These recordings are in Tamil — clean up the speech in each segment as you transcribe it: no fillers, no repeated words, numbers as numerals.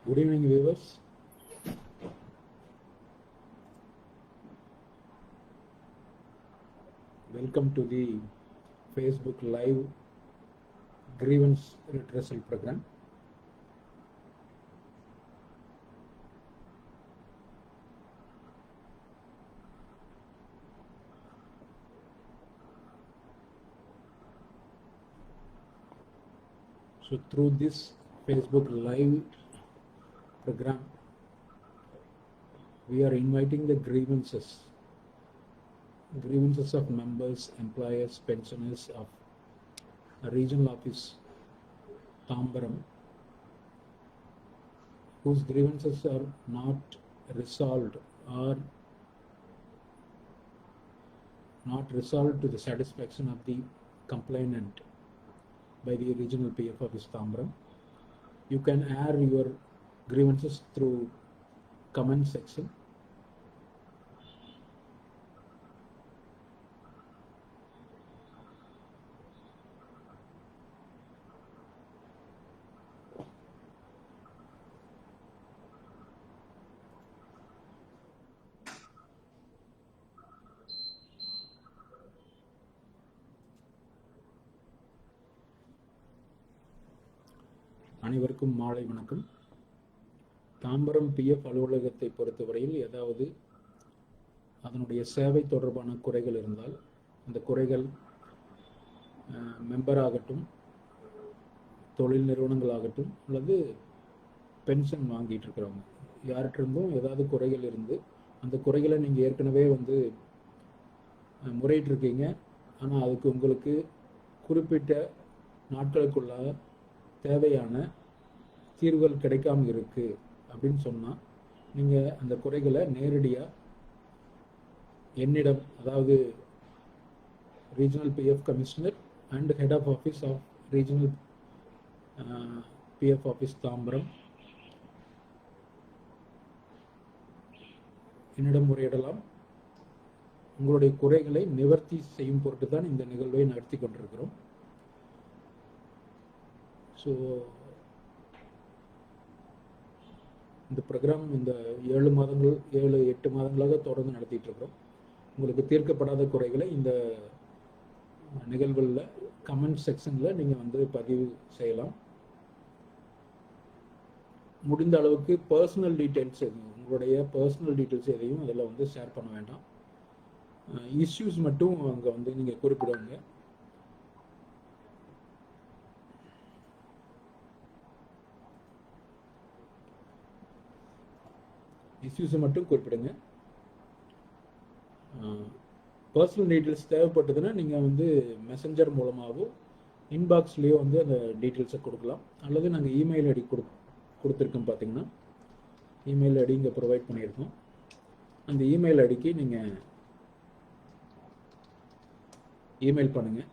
Good evening, viewers. Welcome to the Facebook Live Grievance Redressal Program. So through this Facebook Live program, we are inviting the grievances of members, employers, pensioners of a regional office Tambaram, whose grievances are not resolved or not resolved to the satisfaction of the complainant by the regional PF office Tambaram. You can air your grievances through comment section. அனைவருக்கும் மாலை வணக்கம். தாம்பரம் பிஎஃப் அலுவலகத்தை பொறுத்தவரையில் ஏதாவது அதனுடைய சேவை தொடர்பான குறைகள் இருந்தால் அந்த குறைகள் மெம்பர் ஆகட்டும், தொழில் நிறுவனங்கள் ஆகட்டும், அல்லது பென்ஷன் வாங்கிட்டு இருக்கிறவங்க யார்கிட்டிருந்தும் ஏதாவது குறைகள் இருந்து அந்த குறைகளை நீங்கள் ஏற்கனவே முறையிட்டிருக்கீங்க, ஆனால் அதுக்கு உங்களுக்கு குறிப்பிட்ட நாட்களுக்குள்ளாக தேவையான தீர்வுகள் கிடைக்காம இருக்கு அப்படின்னு சொன்னால் நீங்கள் அந்த குறைகளை நேரடியாக என்னிடம், அதாவது regional PF commissioner and head of office of regional PF office Tambaram என்னிடம் முறையிடலாம். உங்களுடைய குறைகளை நிவர்த்தி செய்யும் பொருட்டு தான் இந்த நிகழ்வை நடத்தி கொண்டிருக்கிறோம். ஸோ இந்த ப்ரோக்ராம் இந்த 7-8 மாதங்களாக தொடர்ந்து நடத்திட்டு இருக்கிறோம். உங்களுக்கு தீர்க்கப்படாத குறைகளை இந்த நிகழ்வுகளில் கமெண்ட் செக்ஷனில் நீங்கள் பதிவு செய்யலாம். முடிந்த அளவுக்கு பர்சனல் டீட்டெயில்ஸ் உங்களுடைய பர்சனல் டீட்டெயில்ஸ் எதையும் அதில் ஷேர் பண்ண வேண்டாம். இஷ்யூஸ் மட்டும் அங்கே நீங்கள் குறிப்பிடுவாங்க. இஷ்யூஸை மட்டும் குறிப்பிடுங்க. பர்சனல் டீட்டெயில்ஸ் தேவைப்பட்டதுன்னா நீங்கள் மெசஞ்சர் மூலமாகவோ இன்பாக்ஸ்லேயோ அந்த டீட்டெயில்ஸை கொடுக்கலாம். அல்லது நாங்கள் இமெயில் ஐடி கொடுத்துருக்கோம். பார்த்தீங்கன்னா இமெயில் ஐடி இங்கே ப்ரொவைட் பண்ணியிருக்கோம். அந்த இமெயில் ஐடிக்கு நீங்கள் இமெயில் பண்ணுங்கள்.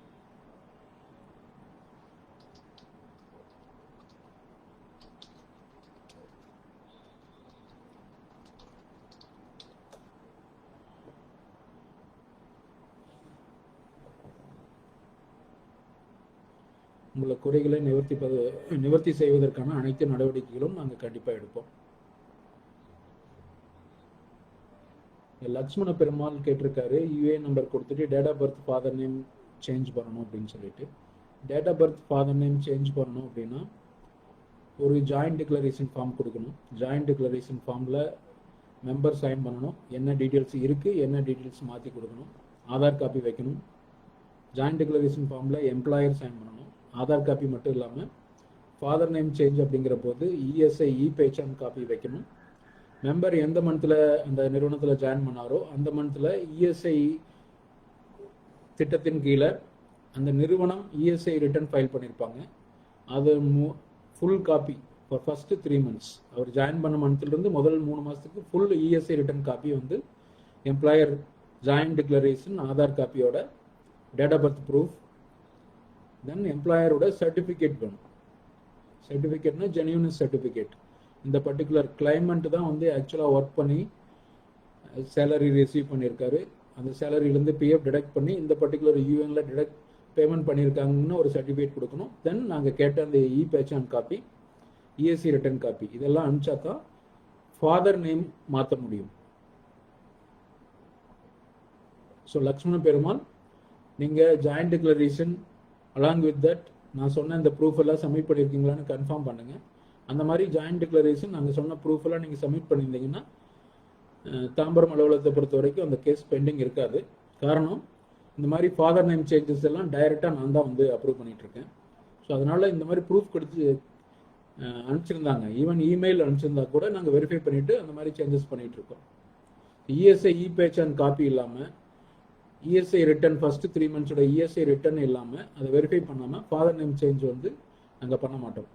உங்களை குறைகளை நிவர்த்தி செய்வதற்கான அனைத்து நடவடிக்கைகளும் நாங்கள் கண்டிப்பாக எடுப்போம். லக்ஷ்மண பெருமாள் கேட்டிருக்காரு, யூஏ நம்பர் கொடுத்துட்டு date of birth father name change பண்ணணும் அப்படின்னு சொல்லிட்டு. Date of birth father name change பண்ணணும் அப்படின்னா ஒரு ஜாயிண்ட் டிக்ளரேஷன் ஃபார்ம் கொடுக்கணும். ஜாயிண்ட் டிக்ளரேஷன் ஃபார்மில் மெம்பர் சைன் பண்ணணும். என்ன டீட்டெயில்ஸ் இருக்குது, என்ன டீட்டெயில்ஸ் மாற்றி கொடுக்கணும், ஆதார் காப்பி வைக்கணும். ஜாயிண்ட் டிக்ளரேஷன் ஃபார்மில் எம்ப்ளாயர் சைன் பண்ணணும். ஆதார் காப்பி மட்டும் இல்லாமல் ஃபாதர் நேம் சேஞ்ச் அப்படிங்கிற போது இஎஸ்ஐ இ-பேச்சான் காப்பி வைக்கணும். மெம்பர் எந்த மந்த்தில் அந்த நிறுவனத்தில் ஜாயின் பண்ணாரோ அந்த மந்த்தில் இஎஸ்ஐ திட்டத்தின் கீழே அந்த நிறுவனம் இஎஸ்ஐ ரிட்டர்ன் ஃபைல் பண்ணியிருப்பாங்க. அது full copy for first 3 months. அவர் ஜாயின் பண்ண மந்த்லேருந்து முதல் 3 மாதத்துக்கு full ESI return copy employer join declaration, Aadhaar காப்பியோட date of birth proof, then எம்ப்ளாயரோட சர்டிஃபிகேட் வேணும். சர்டிஃபிகேட்னா ஜென்யூனஸ் சர்டிஃபிகேட். இந்த பர்டிகுலர் கிளைமண்ட் தான் ஆக்சுவலாக ஒர்க் பண்ணி சேலரி ரிசீவ் பண்ணியிருக்காரு. அந்த சேலரியிலேருந்து பிஎஃப் டிடக்ட் பண்ணி இந்த பர்டிகுலர் யூஎனில் பேமெண்ட் பண்ணியிருக்காங்கன்னு ஒரு சர்டிஃபிகேட் கொடுக்கணும். தென் நாங்கள் கேட்ட அந்த இ-பேச்சான் காப்பி இஎஸ்சி ரிட்டர்ன் காப்பி இதெல்லாம் அனுப்பிச்சாக்கா ஃபாதர் நேம் மாற்ற முடியும். ஸோ லக்ஷ்மண பெருமாள் நீங்கள் joint declaration along with that நான் சொன்ன இந்த ப்ரூஃப் எல்லாம் சப்மிட் பண்ணியிருக்கீங்களான்னு கன்ஃபார்ம் பண்ணுங்கள். அந்த மாதிரி ஜாயிண்ட் டிக்ளரேஷன் நாங்கள் சொன்ன ப்ரூஃப் எல்லாம் நீங்கள் சப்மிட் பண்ணியிருந்தீங்கன்னா தாம்பரம் அலுவலகத்தை பொறுத்த வரைக்கும் அந்த கேஸ் பெண்டிங் இருக்காது. காரணம் இந்த மாதிரி ஃபாதர் நேம் சேஞ்சஸ் எல்லாம் டைரெக்டாக நான் தான் வந்து அப்ரூவ் பண்ணிகிட்ருக்கேன். ஸோ அதனால் இந்த மாதிரி ப்ரூஃப் கொடுத்து அனுப்பிச்சிருந்தாங்க, ஈவன் இமெயில் அனுப்பிச்சிருந்தா கூட நாங்கள் வெரிஃபை பண்ணிவிட்டு அந்த மாதிரி சேஞ்சஸ் பண்ணிகிட்ருக்கோம். இஎஸ்ஐ இ-பேச்சான் காப்பி இல்லாமல் ESI return first 3 months ESI return இல்லாமல் அதை வெரிஃபை பண்ணாமல் ஃபாதர் நேம் சேஞ்ச் வந்து நாங்கள் பண்ண மாட்டோம்.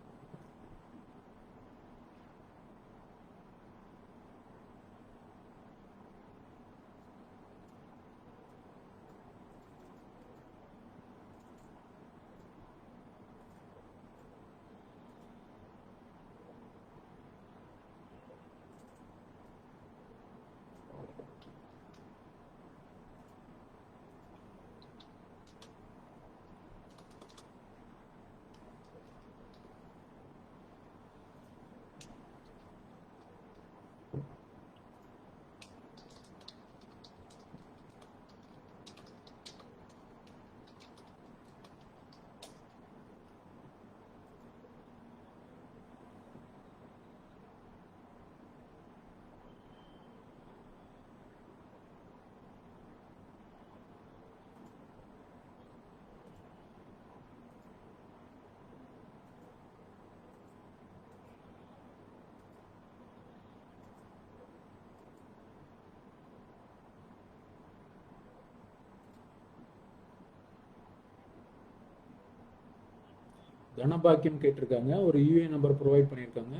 தனபாக்கியம் கேட்டிருக்காங்க, ஒரு யூஏ நம்பர் ப்ரொவைட் பண்ணியிருக்காங்க.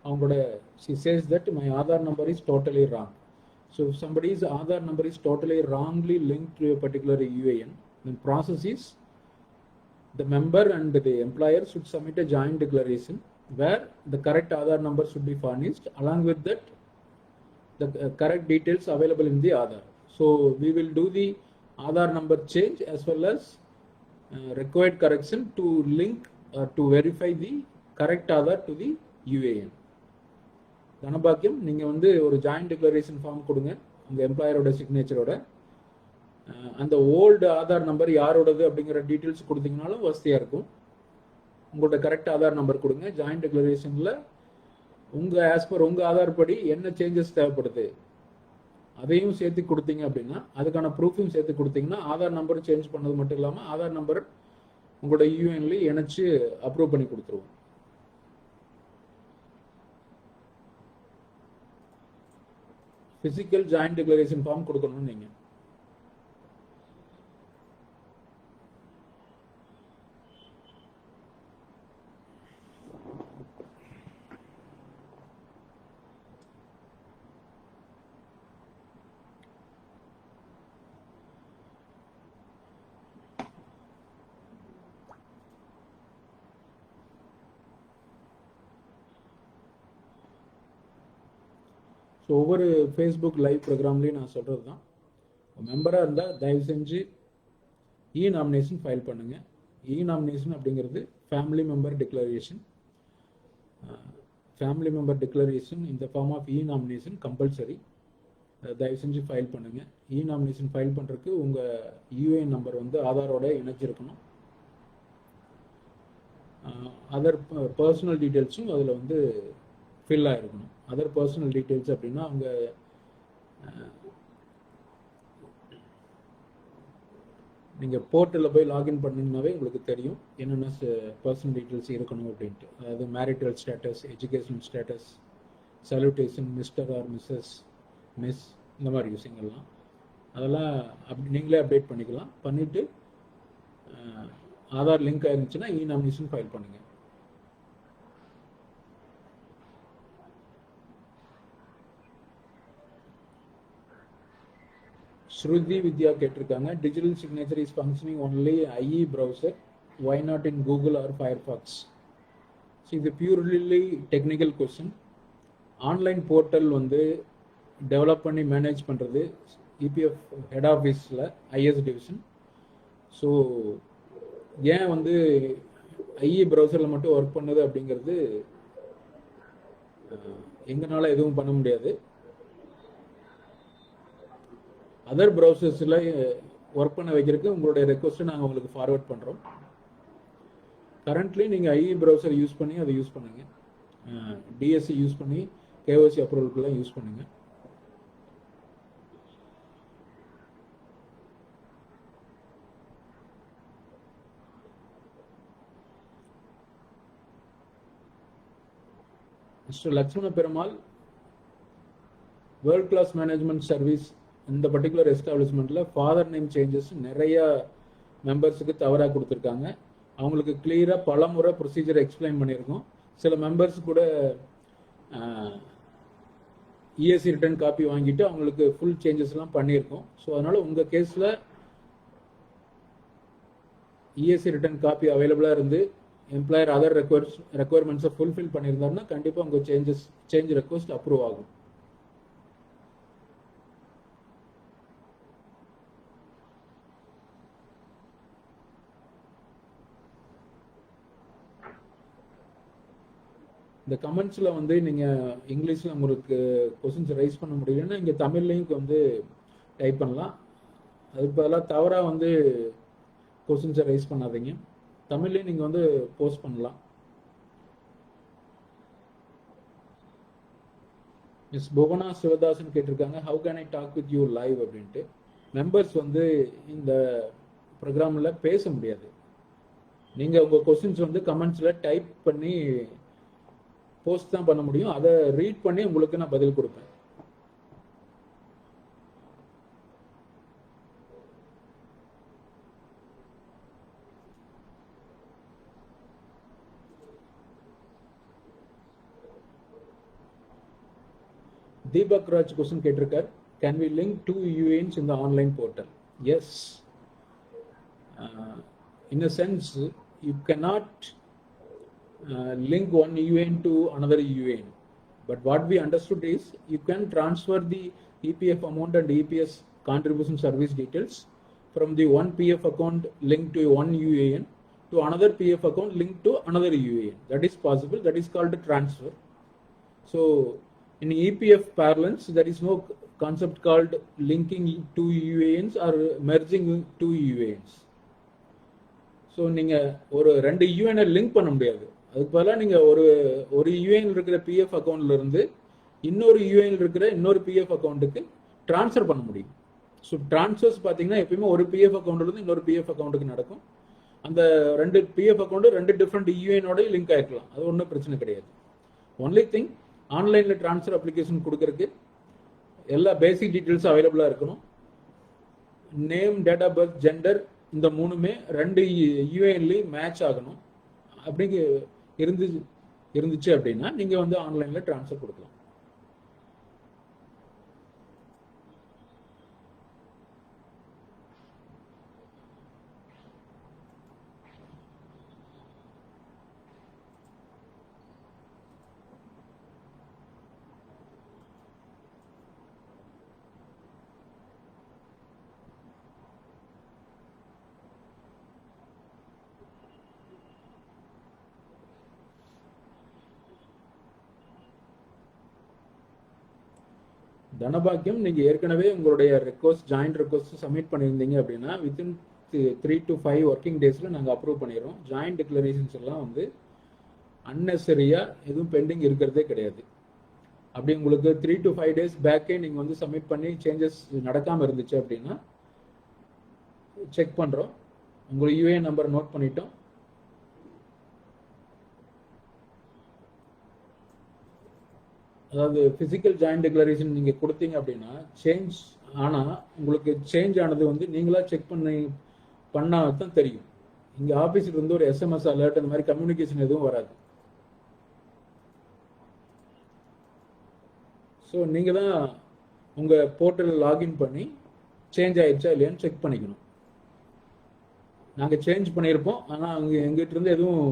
அவங்களோட she says that my Aadhaar number is totally wrong. So if somebody's Aadhaar number is totally wrongly linked to a particular UAN, then process is the member and the employer should submit a joint declaration where the correct Aadhaar number should be furnished, along with that the correct details available in the Aadhaar. So we will do the Aadhaar number change as well as required correction to link to verify the correct Aadhaar to the UAN. Dhanabakkiyam நீங்கள் வந்து ஒரு ஜாயிண்ட் டிக்ளரேஷன் ஃபார்ம் கொடுங்க உங்கள் எம்ப்ளாயரோட சிக்னேச்சரோட. அந்த ஓல்டு ஆதார் நம்பர் யாரோடது அப்படிங்கிற டீட்டெயில்ஸ் கொடுத்தீங்கனாலும் வசதியாக இருக்கும். உங்களோட கரெக்ட் ஆதார் நம்பர் கொடுங்க. ஜாயிண்ட் டிக்ளரேஷனில் உங்கள் ஆஸ் பர் உங்கள் ஆதார் படி என்ன சேஞ்சஸ் தேவைப்படுது அதையும் சேர்த்து கொடுத்தீங்க அப்படின்னா, அதுக்கான ப்ரூஃபையும் சேர்த்து கொடுத்தீங்கன்னா ஆதார் நம்பர் சேஞ்ச் பண்ணது மட்டும் இல்லாமல் ஆதார் நம்பர் உங்களோட யூஎன்லேயே இணைச்சு அப்ரூவ் பண்ணி கொடுத்துருவோம். பிசிக்கல் ஜாயிண்ட் டிக்ளரேஷன் ஃபார்ம் கொடுக்கணும் நீங்க. ஸோ ஒவ்வொரு ஃபேஸ்புக் லைவ் ப்ரோக்ராம்லேயும் நான் சொல்கிறது தான், மெம்பராக இருந்தால் தயவு செஞ்சு இ நாமினேஷன் ஃபைல் பண்ணுங்கள். இ நாமினேஷன் அப்படிங்கிறது family member declaration. Family member declaration இந்த form of e nomination compulsory. தயவு செஞ்சு ஃபைல் பண்ணுங்கள். இ நாமினேஷன் ஃபைல் பண்ணுறதுக்கு உங்கள் யூஏஎன் நம்பர் வந்து ஆதாரோட இணைச்சிருக்கணும். அதர் பர்சனல் டீட்டெயில்ஸும் அதில் வந்து ஃபில் ஆகிருக்கணும். அதர் பர்சனல் டீட்டெயில்ஸ் அப்படின்னா அவங்க நீங்கள் போர்ட்டலில் போய் லாகின் பண்ணிங்கனாவே உங்களுக்கு தெரியும் என்னென்ன பர்சனல் டீட்டெயில்ஸ் இருக்கணும் அப்படின்ட்டு. அதாவது marital status, education status, salutation, mister or missus, miss, இந்த மாதிரி விஷயங்கள்லாம் அதெல்லாம் நீங்களே அப்டேட் பண்ணிக்கலாம். பண்ணிவிட்டு ஆதார் லிங்க் ஆயிருந்துச்சுன்னா இ நாமினேஷன் ஃபைல் பண்ணுங்கள். ஸ்ருதி வித்யா கேட்டிருக்காங்க, digital signature is functioning only IE browser, why not in Google or Firefox? So இது purely technical question. Online portal வந்து டெவலப் பண்ணி மேனேஜ் பண்ணுறது இபிஎஃப் ஹெட் ஆஃபீஸில் ஐஎஸ் டிவிஷன். ஸோ ஏன் வந்து ஐஇ ப்ரௌசரில் மட்டும் ஒர்க் பண்ணுது அப்படிங்கிறது எங்களால் எதுவும் பண்ண முடியாது. அதர் ப்ரௌசர்ஸில் ஒர்க் பண்ண வைக்கிறதுக்கு உங்களுடைய ரெக்வஸ்ட்டை நாங்கள் உங்களுக்கு ஃபார்வர்ட் பண்ணுறோம். கரண்ட்லி நீங்கள் ஐஇ ப்ரௌசர் யூஸ் பண்ணி அதை யூஸ் பண்ணுங்கள். டிஎஸ்சி யூஸ் பண்ணி கேஒசி அப்ரூவலுக்குலாம் யூஸ் பண்ணுங்கள். Mister Lakshmana Perumal, world class management service இந்த பர்டிகுலர் எஸ்டாப்ளிஷ்மெண்ட்டில் ஃபாதர் நேம் சேஞ்சஸ் நிறைய மெம்பர்ஸுக்கு தவறாக கொடுத்துருக்காங்க. அவங்களுக்கு கிளியராக பல முறை ப்ரொசீஜரை எக்ஸ்பிளைன் பண்ணியிருக்கோம். சில மெம்பர்ஸ் கூட இஎஸ்சி ரிட்டர்ன் காப்பி வாங்கிட்டு அவங்களுக்கு ஃபுல் சேஞ்சஸ்லாம் பண்ணியிருக்கோம். ஸோ அதனால் உங்கள் கேஸில் இஎஸ்சி ரிட்டர்ன் காப்பி அவைலபிளாக இருந்து எம்ப்ளாயர் அதர் ரெக்குவயர்மெண்ட்ஸை ஃபுல்ஃபில் பண்ணியிருந்தாருன்னா கண்டிப்பாக உங்கள் சேஞ்ச் ரெக்வஸ்ட் அப்ரூவ் ஆகும். இந்த கமெண்ட்ஸில் வந்து நீங்கள் இங்கிலீஷில் உங்களுக்கு கொஸ்டின்ஸ் ரைஸ் பண்ண முடியலன்னா இங்கே தமிழ்லையும் வந்து டைப் பண்ணலாம். அதுக்கு பதிலாக தவறாக வந்து கொஸ்டின்ஸை ரைஸ் பண்ணாதீங்க. தமிழ்லேயும் நீங்கள் வந்து போஸ்ட் பண்ணலாம். மிஸ் புவனா சிவதாசன் கேட்டிருக்காங்க, how can I talk with you live அப்படின்ட்டு. மெம்பர்ஸ் வந்து இந்த ப்ரோக்ராமில் பேச முடியாது. நீங்கள் உங்கள் கொஸ்டின்ஸ் வந்து கமெண்ட்ஸில் டைப் பண்ணி போஸ்ட் தான் பண்ண முடியும். அதை ரீட் பண்ணி உங்களுக்கு நான் பதில் கொடுப்பேன். தீபக் ராஜ் கொஸ்டின் கேட்டிருக்கார், can we link 2 UANs in the online portal? Yes. In a sense, you cannot link one UAN to another UAN. But what we understood is you can transfer the EPF amount and EPS contribution service details from the one PF account linked to one UAN to another PF account linked to another UAN. That is possible. That is called a transfer. So in EPF parlance, there is no concept called linking two UANs or merging two UANs. So நீங்கள் ஒரு 2 யூஏனை லிங்க் பண்ண முடியாது. அதுக்கு பதிலாக நீங்கள் ஒரு யூஏனில் இருக்கிற பிஎஃப் அக்கௌண்ட்லேருந்து இன்னொரு யூஏனில் இருக்கிற இன்னொரு பிஎஃப் அக்கௌண்ட்டுக்கு ட்ரான்ஸ்ஃபர் பண்ண முடியும். ஸோ ட்ரான்ஸ்ஃபர்ஸ் பார்த்தீங்கன்னா எப்பயுமே ஒரு பிஎஃப் அக்கௌண்ட்லேருந்து இன்னொரு பிஎஃப் அக்கௌண்ட்டுக்கு நடக்கும். அந்த 2 பிஎஃப் அக்கௌண்ட்டு 2 டிஃப்ரெண்ட் யூஏனோட லிங்க் ஆகிருக்கலாம். அது ஒன்றும் பிரச்சனை கிடையாது. ஒன்லி திங், ஆன்லைனில் ட்ரான்ஸ்ஃபர் அப்ளிகேஷன் கொடுக்கறதுக்கு எல்லா பேசிக் டீட்டெயில்ஸும் அவைலபிளாக இருக்கணும். Name, date of birth, gender, இந்த 3மே 2 யூஏன்லேயும் மேட்ச் ஆகணும். அப்படிங்க இருந்துச்சு அப்படின்னா நீங்கள் வந்து ஆன்லைனில் ட்ரான்ஸ்ஃபர் கொடுக்கலாம். தனபாக்கியம், நீங்கள் ஏற்கனவே உங்களுடைய ஜாயிண்ட் ரெக்வஸ்ட் சப்மிட் பண்ணியிருந்தீங்க அப்படின்னா வித்தின் 3 to 5 ஒர்க்கிங் டேஸில் நாங்கள் அப்ரூவ் பண்ணிடுறோம். ஜாயிண்ட் டிக்ளரேஷன்ஸ் எல்லாம் வந்து அன்னெசரியாக எதுவும் பெண்டிங் இருக்கிறதே கிடையாது. அப்படி உங்களுக்கு 3 to 5 டேஸ் பேக்கே நீங்கள் வந்து சப்மிட் பண்ணி சேஞ்சஸ் நடக்காமல் இருந்துச்சு அப்படின்னா செக் பண்ணுறோம். உங்கள் யூஏஎன் நம்பர் நோட் பண்ணிட்டோம். அதாவது ஃபிசிக்கல் ஜாயிண்ட் டிக்ளரேஷன் நீங்கள் கொடுத்தீங்க அப்படின்னா சேஞ்ச் ஆனால் உங்களுக்கு சேஞ்ச் ஆனது வந்து நீங்களாக செக் பண்ணால் தான் தெரியும். இங்கே ஆஃபீஸில் இருந்து ஒரு எஸ்எம்எஸ் அலர்ட் அந்த மாதிரி கம்யூனிகேஷன் எதுவும் வராது. ஸோ நீங்கள் தான் உங்கள் போர்ட்டலில் லாகின் பண்ணி சேஞ்ச் ஆயிடுச்சா இல்லையான்னு செக் பண்ணிக்கணும். நாங்கள் சேஞ்ச் பண்ணியிருப்போம், ஆனால் அவங்க எங்கிட்ட இருந்து எதுவும்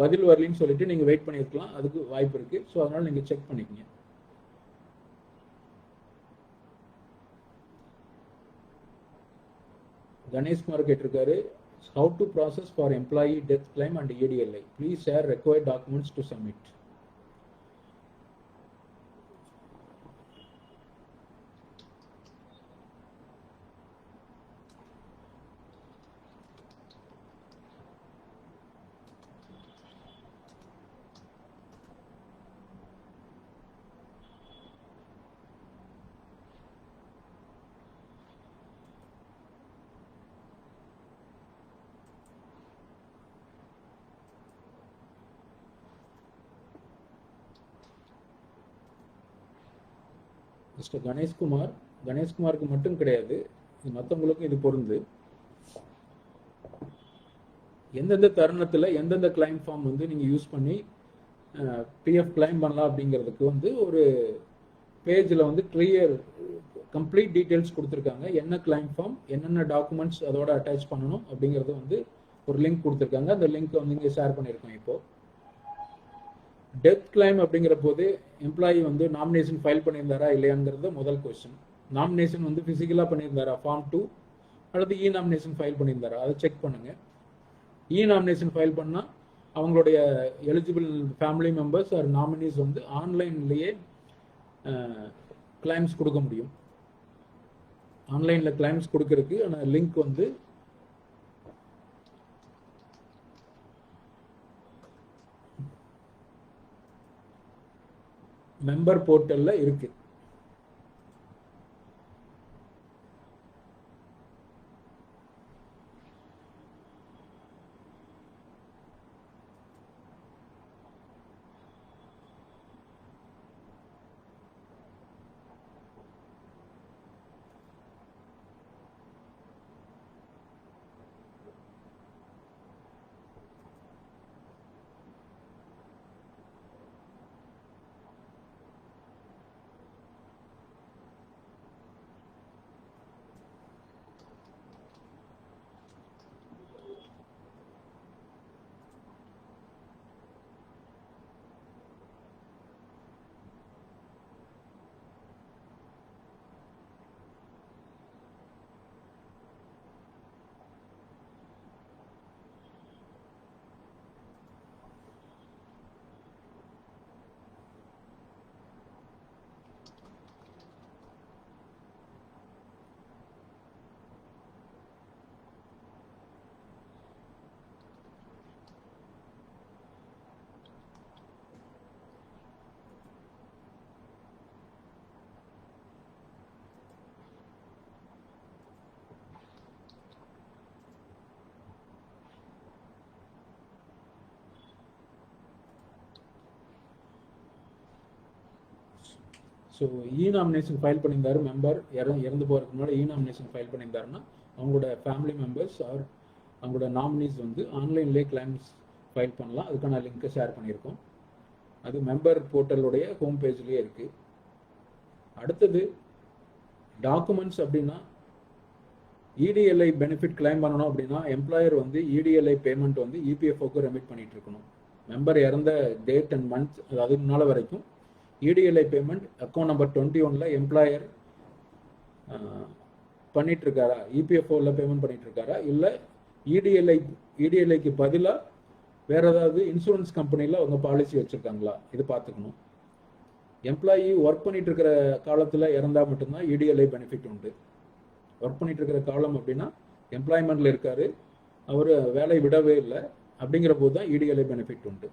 பதில் வரலின்னு சொல்லிட்டு நீங்கள் வெயிட் பண்ணியிருக்கலாம். அதுக்கு வாய்ப்பு இருக்குது. ஸோ அதனால் நீங்கள் செக் பண்ணிக்கங்க. கணேஷ்குமார் கேட்டிருக்காரு, how to process for employee death claim and ADLI. Please share required documents to submit. Mister கணேஷ்குமாருக்கு மட்டும் கிடையாது, இது மற்றவங்களுக்கும் இது பொருந்து. எந்தெந்த தருணத்தில் எந்தெந்த கிளைம் ஃபார்ம் வந்து நீங்கள் யூஸ் பண்ணி பிஎஃப் கிளைம் பண்ணலாம் அப்படிங்கிறதுக்கு வந்து ஒரு பேஜில் வந்து கிளியர் கம்ப்ளீட் டீட்டெயில்ஸ் கொடுத்துருக்காங்க. என்ன கிளைம் ஃபார்ம், என்னென்ன டாக்குமெண்ட்ஸ் அதோட அட்டாச் பண்ணணும் அப்படிங்கிறது வந்து ஒரு லிங்க் கொடுத்துருக்காங்க. அந்த லிங்க் வந்து இங்கே ஷேர் பண்ணியிருக்கோம். இப்போ டெத் கிளைம் அப்படிங்கிற போது எம்ப்ளாயி வந்து நாமினேஷன் ஃபைல் பண்ணியிருந்தாரா இல்லையாங்கிறது முதல் கொஸ்டின். நாமினேஷன் வந்து ஃபிசிக்கலாக பண்ணியிருந்தாரா, ஃபார்ம் 2 அல்லது இ நாமினேஷன் ஃபைல் பண்ணியிருந்தாரா, அதை செக் பண்ணுங்கள். இ நாமினேஷன் ஃபைல் பண்ணால் அவங்களுடைய eligible family members or nominees வந்து ஆன்லைன்லேயே கிளைம்ஸ் கொடுக்க முடியும். ஆன்லைனில் கிளைம்ஸ் கொடுக்கறதுக்கு ஆனால் லிங்க் வந்து மெம்பர் போர்ட்டலில் இருக்குது. ஸோ இ நாமினேஷன் ஃபைல் பண்ணியிருந்தாரு மெம்பர், இறந்து போகிறதுக்கு முன்னாடி இ நாமினேஷன் ஃபைல் பண்ணியிருந்தாருன்னா அவங்களோட ஃபேமிலி மெம்பர்ஸ் ஆர் அவங்களோட நாமினிஸ் வந்து ஆன்லைன்லேயே கிளைம்ஸ் ஃபைல் பண்ணலாம். அதுக்கான லிங்க்கை ஷேர் பண்ணியிருக்கோம். அது மெம்பர் போர்ட்டலுடைய ஹோம் பேஜ்லேயே இருக்குது. அடுத்தது டாக்குமெண்ட்ஸ் அப்படின்னா இடிஎல்ஐ பெனிஃபிட் கிளைம் பண்ணணும் அப்படின்னா எம்ப்ளாயர் வந்து இடிஎல்ஐ பேமெண்ட் வந்து இபிஎஃப்ஓக்கு ரெமிட் பண்ணிட்டு இருக்கணும். மெம்பர் இறந்த டேட் அண்ட் மந்த், அதாவது நாள் வரைக்கும் EDLI payment account number 21 employer பண்ணிட்டு இருக்காரா, இபிஎஃப்ஓவில் பேமெண்ட் பண்ணிட்டு இருக்காரா, இல்லை இடிஎல்ஐக்கு பதிலாக வேற ஏதாவது இன்சூரன்ஸ் கம்பெனியில் அவங்க பாலிசி வச்சிருக்காங்களா, இது பார்த்துக்கணும். எம்ப்ளாயி ஒர்க் பண்ணிட்டு இருக்கிற காலத்தில் இறந்தால் மட்டும்தான் இடிஎல்ஐ பெனிஃபிட் உண்டு. ஒர்க் பண்ணிட்டு இருக்கிற காலம் அப்படின்னா எம்ப்ளாய்மெண்ட்ல இருக்காரு, அவர் வேலை விடவே இல்லை அப்படிங்கிற போது தான் இடிஎல்ஐ பெனிஃபிட் உண்டு.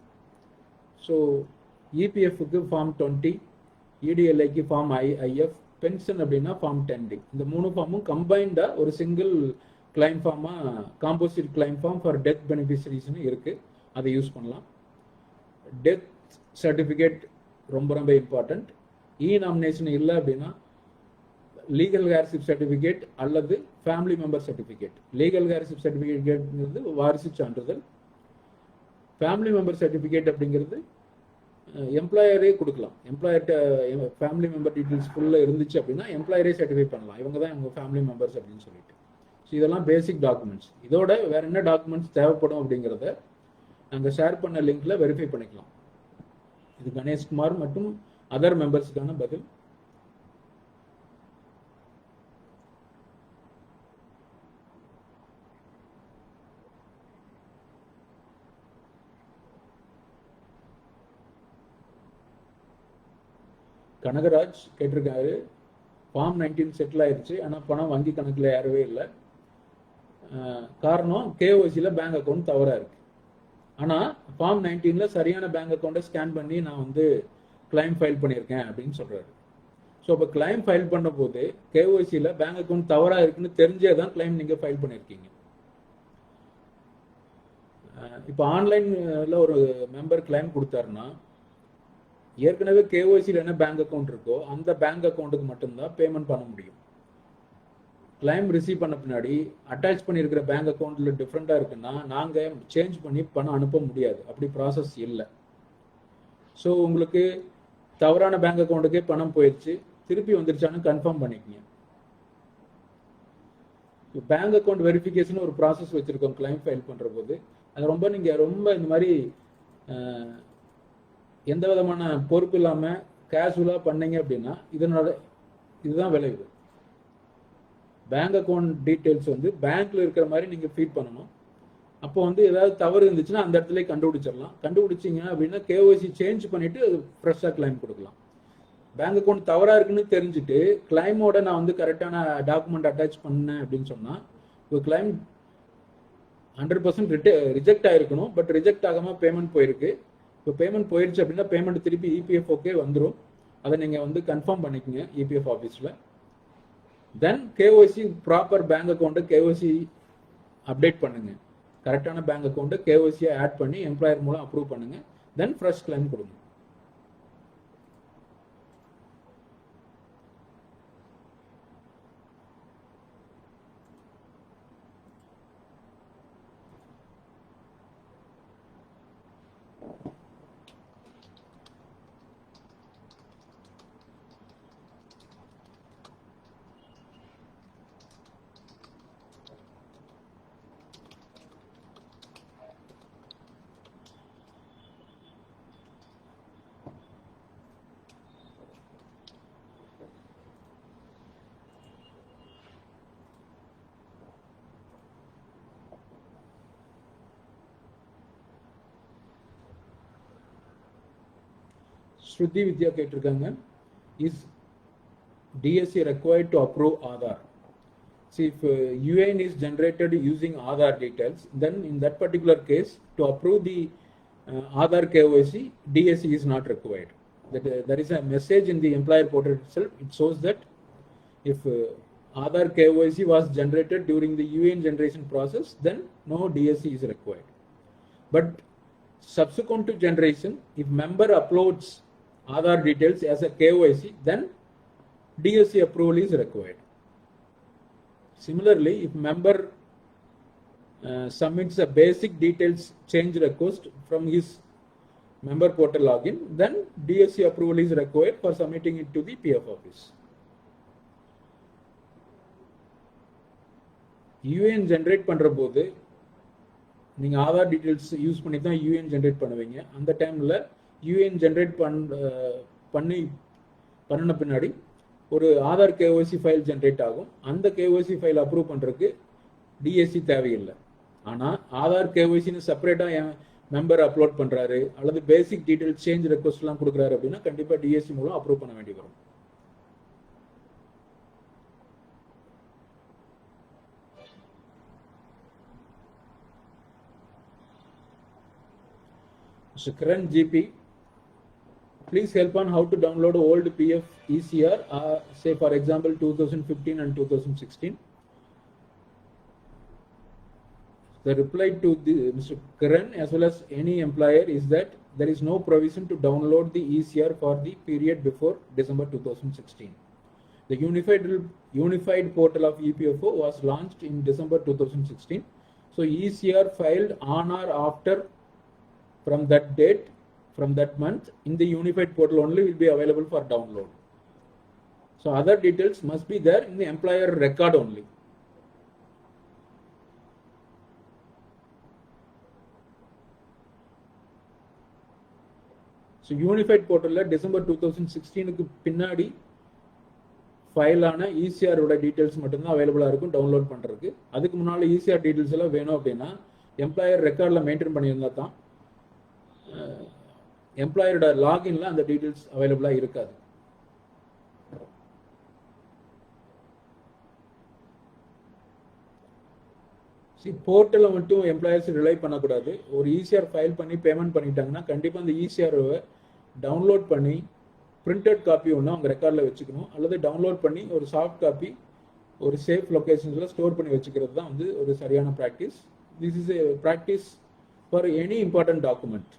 ஸோ இபிஎஃப்க்கு ஃபார்ம் 20, இடிஎல்ஐக்கு ஃபார்ம் ஐஎஃப், பென்ஷன் அப்படின்னா ஃபார்ம் 10D. இந்த 3 ஃபார்மும் கம்பைண்டாக ஒரு சிங்கிள் கிளைம் ஃபார்மாக composite claim form for death பெனிஃபிஷரிஸ்னு இருக்குது. அதை யூஸ் பண்ணலாம். டெத் சர்டிஃபிகேட் ரொம்ப ரொம்ப இம்பார்ட்டண்ட். இ நாமினேஷன் இல்லை அப்படின்னா லீகல் ஹேர்ஷிப் சர்டிஃபிகேட் அல்லது family member certificate. Legal heirship சர்டிஃபிகேட்ங்கிறது வாரிசு சான்றிதழ். ஃபேமிலி மெம்பர் சர்டிஃபிகேட் அப்படிங்கிறது எம்ப்ளாயரே கொடுக்கலாம். எம்ப்ளாயர்கிட்ட ஃபேமிலி மெம்பர் டீட்டெயில்ஸ் ஃபுல்லாக இருந்துச்சு அப்படின்னா எம்ப்ளாயரே சர்டிஃபை பண்ணலாம், இவங்க தான் இவங்க ஃபேமிலி மெம்பர்ஸ் அப்படின்னு சொல்லிட்டு. ஸோ இதெல்லாம் பேசிக் டாக்குமெண்ட்ஸ். இதோட வேற என்ன டாக்குமெண்ட்ஸ் தேவைப்படும் அப்படிங்கிறத நாங்கள் ஷேர் பண்ண லிங்க்ல வெரிஃபை பண்ணிக்கலாம். இது கணேஷ்குமார் மற்றும் அதர் மெம்பர்ஸுக்கான பதில். கனகராஜ் கேட்டிருக்காரு, ஃபார்ம் 19 செட்டில் ஆயிடுச்சு, ஆனால் பணம் வங்கி கணக்கில் ஏறவே இல்லை. காரணம் கேஒசியில் பேங்க் அக்கௌண்ட் தவறாக இருக்கு. ஆனால் ஃபார்ம் 19ல சரியான பேங்க் அக்கௌண்ட்டை ஸ்கேன் பண்ணி நான் வந்து கிளைம் ஃபைல் பண்ணியிருக்கேன் அப்படின்னு சொல்றாரு. ஸோ இப்போ கிளைம் ஃபைல் பண்ண போது கேஒசியில் பேங்க் அக்கௌண்ட் தவறாக இருக்குன்னு தெரிஞ்சே தான் கிளைம் நீங்கள் ஃபைல் பண்ணியிருக்கீங்க. இப்போ ஆன்லைனில் ஒரு மெம்பர் கிளைம் கொடுத்தாருன்னா ஏற்கனவே கேஒய்சியில் என்ன பேங்க் அக்கௌண்ட் இருக்கோ அந்த பேங்க் அக்கௌண்ட்டுக்கு மட்டும்தான் பேமெண்ட் பண்ண முடியும். கிளைம் ரிசீவ் பண்ண பின்னாடி அட்டாச் பண்ணியிருக்கிற பேங்க் அக்கௌண்ட்டில் டிஃப்ரெண்ட்டாக இருக்குன்னா நாங்கள் சேஞ்ச் பண்ணி பணம் அனுப்ப முடியாது, அப்படி ப்ராசஸ் இல்லை. ஸோ உங்களுக்கு தவறான பேங்க் அக்கௌண்ட்டுக்கே பணம் போயிடுச்சு, திருப்பி வந்துருச்சான்னு கன்ஃபார்ம் பண்ணிக்கங்க. பேங்க் அக்கௌண்ட் வெரிஃபிகேஷன் ஒரு ப்ராசஸ் வச்சுருக்கோம் கிளைம் ஃபைல் பண்ணுற போது. அது நீங்கள் ரொம்ப இந்த மாதிரி எந்த விதமான பொறுப்பு இல்லாமல் கேஷுவலாக பண்ணீங்க அப்படின்னா இதுதான் விளைவு. பேங்க் அக்கௌண்ட் டீட்டெயில்ஸ் பேங்க்ல இருக்கிற மாதிரி நீங்கள் ஃபீட் பண்ணணும். அப்போ ஏதாவது தவறு இருந்துச்சுன்னா அந்த இடத்துல கண்டுபிடிச்சிடலாம். கண்டுபிடிச்சிங்க அப்படின்னா கேஒய்சி சேஞ்ச் பண்ணிட்டு ஃப்ரெஷ்ஷாக கிளைம் கொடுக்கலாம். பேங்க் அக்கௌண்ட் தவறாக இருக்குன்னு தெரிஞ்சுட்டு கிளைமோட நான் கரெக்டான டாக்குமெண்ட் அட்டாச் பண்ணேன் அப்படின்னு சொன்னால் ஒரு கிளைம் 100% ரிஜெக்ட் ஆகிருக்கணும். பட் ரிஜெக்ட் ஆகாமல் பேமெண்ட் போயிருக்கு. இப்போ பேமெண்ட் போயிடுச்சு அப்படின்னா பேமெண்ட் திருப்பி இபிஎஃப்ஓக்கே வந்துடும். அதை நீங்கள் கன்ஃபார்ம் பண்ணிக்கோங்க இபிஎஃப் ஆஃபீஸில். தென் கேஒய்சி ப்ராப்பர் பேங்க் அக்கௌண்ட்டை கேஒய்சி அப்டேட் பண்ணுங்க. கரெக்டான பேங்க் அக்கௌண்ட்டை கேஒய்சியை ஆட் பண்ணி எம்ப்ளாயர் மூலம் அப்ரூவ் பண்ணுங்க. தென் ஃப்ரெஷ் கிளைம் கொடுங்க. ஸ்ருதி வித்யா கேட்டிருக்காங்க, is DSC required to approve Aadhaar? See, if UIN is generated using Aadhaar details, then in that particular case, to approve the Aadhaar KYC, DSC is not required. There is a message in the employer portal itself. It shows that if Aadhaar KYC was generated during the UIN generation process, then no DSC is required. But subsequent to generation, if member uploads Aadhaar details as a KYC, then DSC approval is required. Similarly, if member submits a basic details change request from his member portal login, then DSC approval is required for submitting it to the PF office. UIN generate பண்ற போது நீங்க ஆதார் டீடைல்ஸ் யூஸ் பண்ணி தான் UIN ஜென்ரேட் பண்ணுவீங்க. அந்த டைம்ல UIN ஜென்ரேட் பண்ணின பின்னாடி ஒரு ஆதார் KYC ஃபைல் ஜென்ரேட் ஆகும். அந்த KYC ஃபைல் அப்ரூவ் பண்றதுக்கு DSC தேவையில்லை. ஆனால் ஆதார் KYCன்னு செப்பரேட்டாக என் மெம்பர் அப்லோட் பண்ணுறாரு அல்லது பேசிக் டீடைல்ஸ் சேஞ்ச் ரெக்வஸ்ட்லாம் கொடுக்குறாரு அப்படின்னா கண்டிப்பாக DSC மூலம் அப்ரூவ் பண்ண வேண்டி வரும். Mr. Karan GP, please help on how to download old PF ECR, say for example 2015 and 2016. The reply to Mr. Karan as well as any employer is that there is no provision to download the ECR for the period before December 2016. The unified portal of EPFO was launched in December 2016. So ECR filed on or after from that date, from that month, in the unified portal only will be available for download. So other details must be there in the employer record only. So unified portal December 2016 க்கு பின்னாடி ஃபைல் ஆன ECR ஓட டீடைல்ஸ் மட்டும் தான் அவைலபிளா இருக்கும் டவுன்லோட் பண்றதுக்கு. அதுக்கு முன்னால ECR டீடைல்ஸ் எல்லாம் வேணும் அப்படின்னா எம்ப்ளாயர் ரெக்கார்ட்ல மெயின்டைன் பண்ணியிருந்தா தான் எம்ப்ளாயரோட லாகின்ல அந்த டீடைல்ஸ் அவைலபிளா இருக்காது. போர்ட்டலை மட்டும் எம்ப்ளாயர்ஸ் ரிலை பண்ணக்கூடாது. ஒரு ECR ஃபைல் பண்ணி பேமெண்ட் பண்ணிட்டாங்கன்னா கண்டிப்பாக அந்த ECR-வை டவுன்லோட் பண்ணி பிரிண்டட் காப்பி ஒன்று அவங்க ரெக்கார்டில் வச்சுக்கணும். அல்லது டவுன்லோட் பண்ணி ஒரு சாஃப்ட் காப்பி ஒரு சேஃப் லொக்கேஷன்ஸில் ஸ்டோர் பண்ணி வச்சுக்கிறது தான் ஒரு சரியான practice. This is a practice for any important document.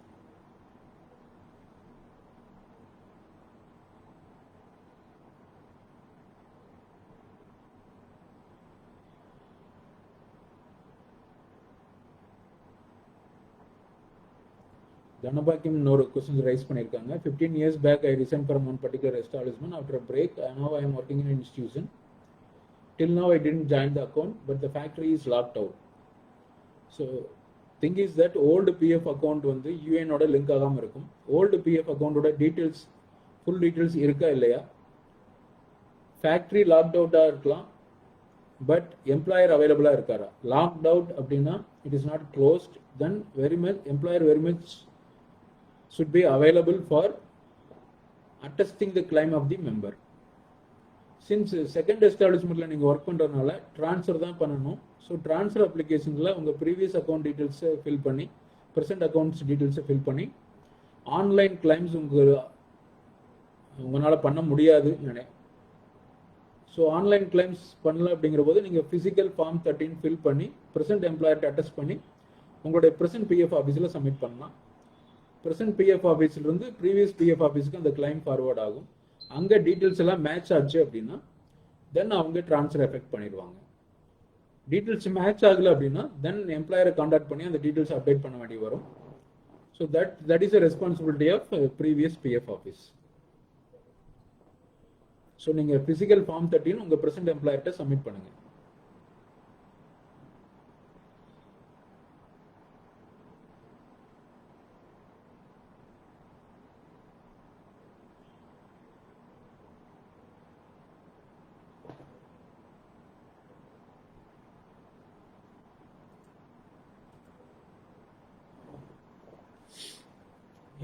Dhanabhakim இன்னொரு கொஸ்டின் ரைஸ் பண்ணியிருக்காங்க. 15 years back I resigned from one particular establishment. After a break, now I am working in an institution. Till now I didn't join the account, but the factory is locked out. So thing is that old PF account வந்து UN ஓட லிங்க் ஆகாம இருக்கும். Old PF account ஓட டீடைல்ஸ் ஃபுல் டீடைல்ஸ் இருக்கா இல்லையா, ஃபேக்டரி லாக்ட் அவுட்டா இருக்கலாம், பட் எம்ப்ளாயர் அவைலபிளா இருக்காரா. லாக்ட் அவுட் அப்படின்னா it is not closed, then very much employer very much should be available for attesting the claim of the member. Since second establishmentல நீங்க ஒர்க் பண்றதுனால ட்ரான்ஸ்ஃபர் தான் பண்ணணும். ஸோ ட்ரான்ஸ்ஃபர் அப்ளிகேஷன்ல உங்க ப்ரீவியஸ் அக்கௌண்ட் டீடைல்ஸை ஃபில் பண்ணி, ப்ரெசென்ட் அக்கௌண்ட்ஸ் டீடைல்ஸை ஃபில் பண்ணி, ஆன்லைன் கிளைம்ஸ் உங்களால பண்ண முடியாது நினை. ஸோ ஆன்லைன் கிளைம்ஸ் பண்ணல அப்படிங்கிற போது நீங்கள் ஃபிசிக்கல் ஃபார்ம் 13 ஃபில் பண்ணி ப்ரெசென்ட் எம்ப்ளாயர்கிட்ட அட்டஸ்ட் பண்ணி உங்களுடைய ப்ரெசென்ட் பிஎஃப் ஆஃபீஸில் சப்மிட் பண்ணலாம். ப்ரெசென்ட் பிஎஃப் ஆஃபீஸ்லேருந்து ப்ரீவியஸ் பிஎஃப் ஆஃபீஸுக்கு அந்த கிளைம் ஃபார்வர்ட் ஆகும். அங்கே டீட்டெயில்ஸ் எல்லாம் மேட்ச் ஆச்சு அப்படின்னா தென் அவங்க ட்ரான்ஸ்ஃபர் எஃபெக்ட் பண்ணிடுவாங்க. டீட்டெயில்ஸ் மேட்ச் ஆகலை அப்படின்னா தென் எம்ப்ளாயரை கான்டாக்ட் பண்ணி அந்த டீட்டெயில்ஸ் அப்டேட் பண்ண வேண்டி வரும். So that is a responsibility of previous PF office. So நீங்கள் ஃபிசிக்கல் ஃபார்ம் 13 உங்கள் ப்ரெசென்ட் எம்ப்ளாயர்கிட்ட சப்மிட் பண்ணுங்கள்.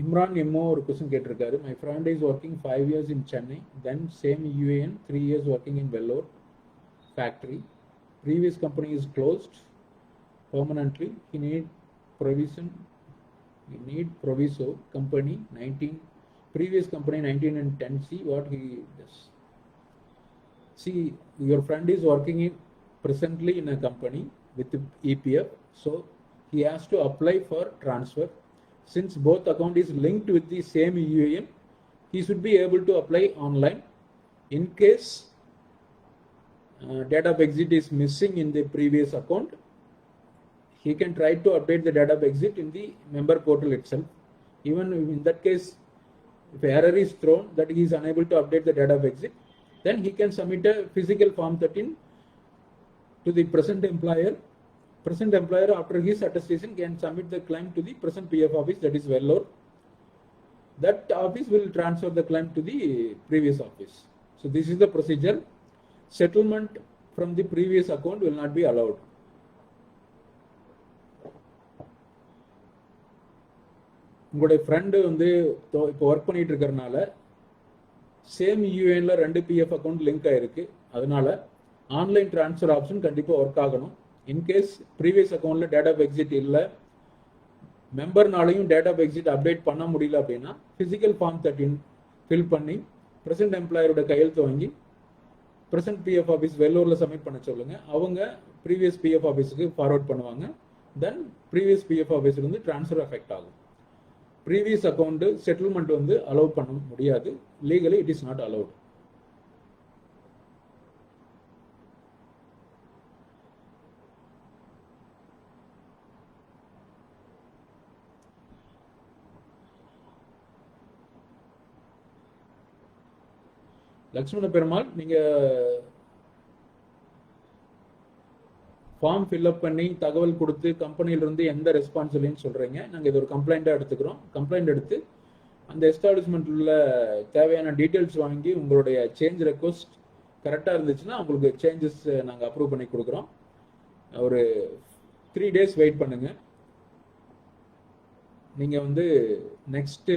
இம்ரான் எம்ஓ ஒரு கொஸ்டின் கேட்டிருக்காரு. My friend is working 5 years in Chennai, then same UAN 3 years working in Vellore factory. Previous company is closed permanently. He need proviso company 19, previous company 19 and 10C. What he does? See, your friend is working presently in a company with EPF, so he has to apply for transfer. Since both account is linked with the same UAN, he should be able to apply online. In case date of exit is missing in the previous account, he can try to update the date of exit in the member portal itself. Even in that case, if error is thrown that he is unable to update the date of exit, then he can submit a physical form 13 to the present employer. Present employer after his attestation can submit the claim to the present PF office, that is Vellore. That office will transfer the claim to the previous office. So this is the procedure. Settlement from the previous account will not be allowed. உங்களுடைய ஃப்ரெண்டு வந்து இப்போ ஒர்க் பண்ணிட்டு இருக்கிறதுனால சேம் யூஏன்ல 2 பிஎஃப் அக்கௌண்ட் லிங்க் ஆயிருக்கு. அதனால ஆன்லைன் டிரான்ஸ்ஃபர் ஆப்ஷன் கண்டிப்பாக ஒர்க் ஆகணும். இன்கேஸ் ப்ரீவியஸ் அக்கௌண்ட்ல டேட் ஆஃப் எக்ஸிட் இல்லை, மெம்பர்னாலையும் டேட் ஆஃப் எக்ஸிட் அப்டேட் பண்ண முடியல அப்படின்னா ஃபிசிக்கல் ஃபார்ம் 13 ஃபில் பண்ணி ப்ரெசென்ட் எம்ப்ளாயரோட கையெழுத்து வாங்கி ப்ரெசென்ட் பிஎஃப் ஆஃபீஸ் வெள்ளூரில் சப்மிட் பண்ண சொல்லுங்க. அவங்க ப்ரீவியஸ் பிஎஃப் ஆஃபீஸுக்கு ஃபார்வர்ட் பண்ணுவாங்க. தென் ப்ரீவியஸ் பிஎஃப் ஆஃபீஸ்லேருந்து ட்ரான்ஸ்ஃபர் எஃபெக்ட் ஆகும். ப்ரீவியஸ் அக்கௌண்ட் செட்டில்மெண்ட் வந்து அலோவ் பண்ண முடியாது. Legally it is not allowed. Lakshmana Perumal, நீங்க ஃபார்ம் ஃபில்அப் பண்ணி தகவல் கொடுத்து கம்பெனியிலிருந்து எந்த ரெஸ்பான்ஸ் இல்லைன்னு சொல்றீங்க. நாங்கள் இது ஒரு கம்ப்ளைண்ட்டாக எடுத்துக்கிறோம். கம்ப்ளைண்ட் எடுத்து அந்த எஸ்டாப்ளிஷ்மெண்ட்ல தேவையான டீட்டெயில்ஸ் வாங்கி உங்களுடைய சேஞ்ச் ரெக்வஸ்ட் கரெக்டாக இருந்துச்சுன்னா உங்களுக்கு சேஞ்சஸ் நாங்கள் அப்ரூவ் பண்ணி கொடுக்குறோம். ஒரு 3 days வெயிட் பண்ணுங்க. நீங்கள் வந்து நெக்ஸ்ட்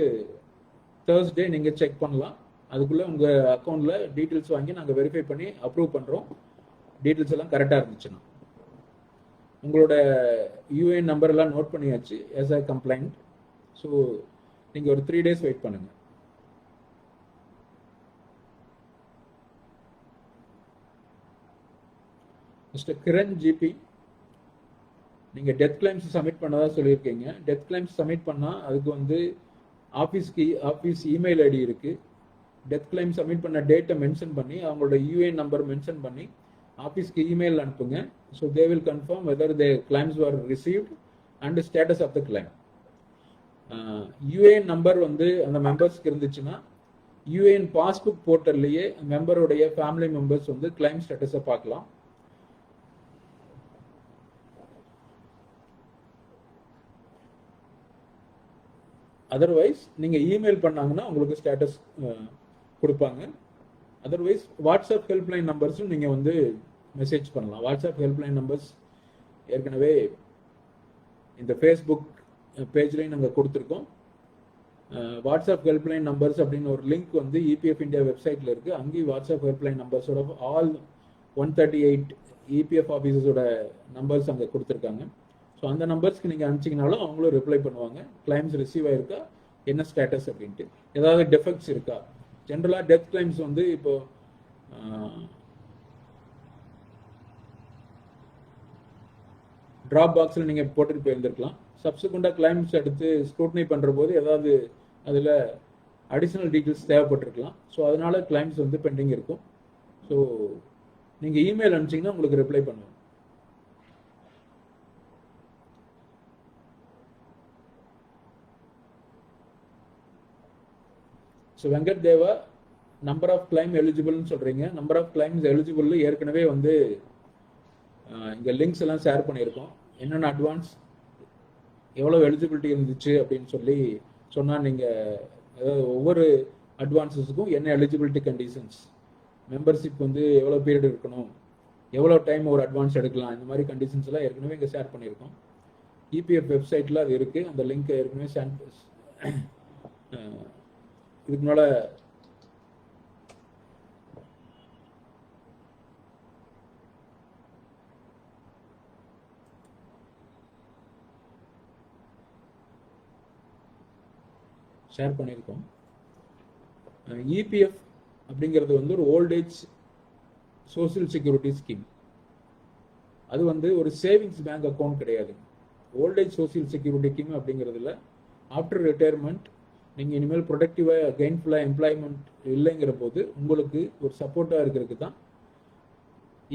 Thursday நீங்கள் செக் பண்ணலாம். அதுக்குள்ளே உங்கள் அக்கௌண்ட்டில் டீட்டெயில்ஸ் வாங்கி நாங்கள் வெரிஃபை பண்ணி அப்ரூவ் பண்ணுறோம். டீட்டெயில்ஸ் எல்லாம் கரெக்டாக இருந்துச்சுன்னா உங்களோட யூஏஎன் நம்பர் எல்லாம் நோட் பண்ணியாச்சு as a கம்ப்ளைண்ட். ஸோ நீங்கள் ஒரு 3 days வெயிட் பண்ணுங்கள். மிஸ்டர் கிரண் ஜிபி, நீங்கள் டெத் கிளைம்ஸ் சப்மிட் பண்ணதா சொல்லியிருக்கீங்க. டெத் கிளைம்ஸ் சப்மிட் பண்ணால் அதுக்கு வந்து ஆஃபீஸ் இமெயில் ஐடி இருக்குது. டெத் கிளைம் சப்மிட் பண்ண டேட்டை மென்ஷன் பண்ணி அவங்களோட யூஏஎன் நம்பர் மென்ஷன் பண்ணி ஆஃபீஸ்க்கு இமெயில் அனுப்புங்க. So they will confirm whether the claims were received and status of the claim. UAN number வந்து அந்த மெம்பர்ஸ்க்கு இருந்துச்சுன்னா யூஏஎன் பாஸ்புக் போர்ட்டல்லையே மெம்பருடைய ஃபேமிலி மெம்பர்ஸ் வந்து கிளைம் ஸ்டேட்டஸை பார்க்கலாம். அதர்வைஸ் நீங்கள் இமெயில் பண்ணாங்கன்னா உங்களுக்கு ஸ்டேட்டஸ் கொடுப்பாங்க. அதர்வைஸ் வாட்ஸ்அப் ஹெல்ப்லைன் நம்பர்ஸும் நீங்கள் வந்து மெசேஜ் பண்ணலாம். வாட்ஸ்அப் ஹெல்ப்லைன் நம்பர்ஸ் ஏற்கனவே இந்த ஃபேஸ்புக் பேஜ்லையும் நாங்கள் கொடுத்துருக்கோம். வாட்ஸ்அப் ஹெல்ப்லைன் நம்பர்ஸ் அப்படின்னு ஒரு லிங்க் வந்து இபிஎஃப் இந்தியா வெப்சைட்டில் இருக்குது. அங்கேயும் வாட்ஸ்அப் ஹெல்ப்லைன் நம்பர்ஸோட ஆல் 138 இபிஎஃப் ஆஃபீஸஸோட நம்பர்ஸ் அங்கே கொடுத்துருக்காங்க. ஸோ அந்த நம்பர்ஸ்க்கு நீங்கள் அனுப்பிச்சிங்கனாலும் அவங்களும் ரிப்ளை பண்ணுவாங்க. கிளைம்ஸ் ரிசீவ் ஆயிருக்கா, என்ன ஸ்டேட்டஸ் அப்படின்ட்டு, ஏதாவது டெஃபெக்ட்ஸ் இருக்கா. ஜென்ரலாக டெத் கிளைம்ஸ் வந்து இப்போ ட்ராப் பாக்ஸில் நீங்கள் போட்டுட்டு போயிருந்துருக்கலாம். சப்சிக்வெண்ட்டாக கிளைம்ஸ் எடுத்து ஸ்க்ரூட்னி பண்ணுற போது ஏதாவது அதில் அடிஷ்னல் டீட்டெயில்ஸ் தேவைப்பட்டிருக்கலாம். ஸோ அதனால கிளைம்ஸ் வந்து பெண்டிங் இருக்கும். ஸோ நீங்கள் இமெயில் அனுப்பிச்சிங்கன்னா உங்களுக்கு ரிப்ளை பண்ணுவோம். So Venkat Deva number of claim எலிஜிபிள்னு சொல்கிறீங்க. நம்பர் ஆஃப் கிளைம்ஸ் எலிஜிபிள் ஏற்கனவே வந்து இங்கே லிங்க்ஸ் எல்லாம் ஷேர் பண்ணியிருக்கோம். என்னென்ன அட்வான்ஸ் எவ்வளோ எலிஜிபிலிட்டி இருந்துச்சு அப்படின்னு சொல்லி சொன்னால் நீங்கள் அதாவது ஒவ்வொரு அட்வான்ஸஸுக்கும் என்ன எலிஜிபிலிட்டி கண்டிஷன்ஸ், மெம்பர்ஷிப் வந்து எவ்வளோ பீரியட் இருக்கணும், எவ்வளோ டைம் ஒரு அட்வான்ஸ் எடுக்கலாம், இந்த மாதிரி கண்டிஷன்ஸ் எல்லாம் ஏற்கனவே இங்கே ஷேர் பண்ணியிருக்கோம். இபிஎஃப் வெப்சைட்டில் அது இருக்குது. அந்த லிங்க் ஏற்கனவே இதுக்கு மேலே ஷேர் பண்ணியிருக்கோம். இபிஎஃப் அப்படிங்கிறது வந்து ஒரு ஓல்டேஜ் சோசியல் செக்யூரிட்டி ஸ்கீம். அது வந்து ஒரு சேவிங்ஸ் பேங்க் அக்கௌண்ட் கிடையாது. ஓல்டேஜ் சோசியல் செக்யூரிட்டி ஸ்கீம் அப்படிங்கிறதுல ஆஃப்டர் ரிட்டையர்மெண்ட் நீங்கள் இனிமேல் ப்ரொடக்டிவாக கெயின்ஃபுல்லாக எம்ப்ளாய்மெண்ட் இல்லைங்கிற போது உங்களுக்கு ஒரு சப்போர்ட்டாக இருக்கிறதுக்கு தான்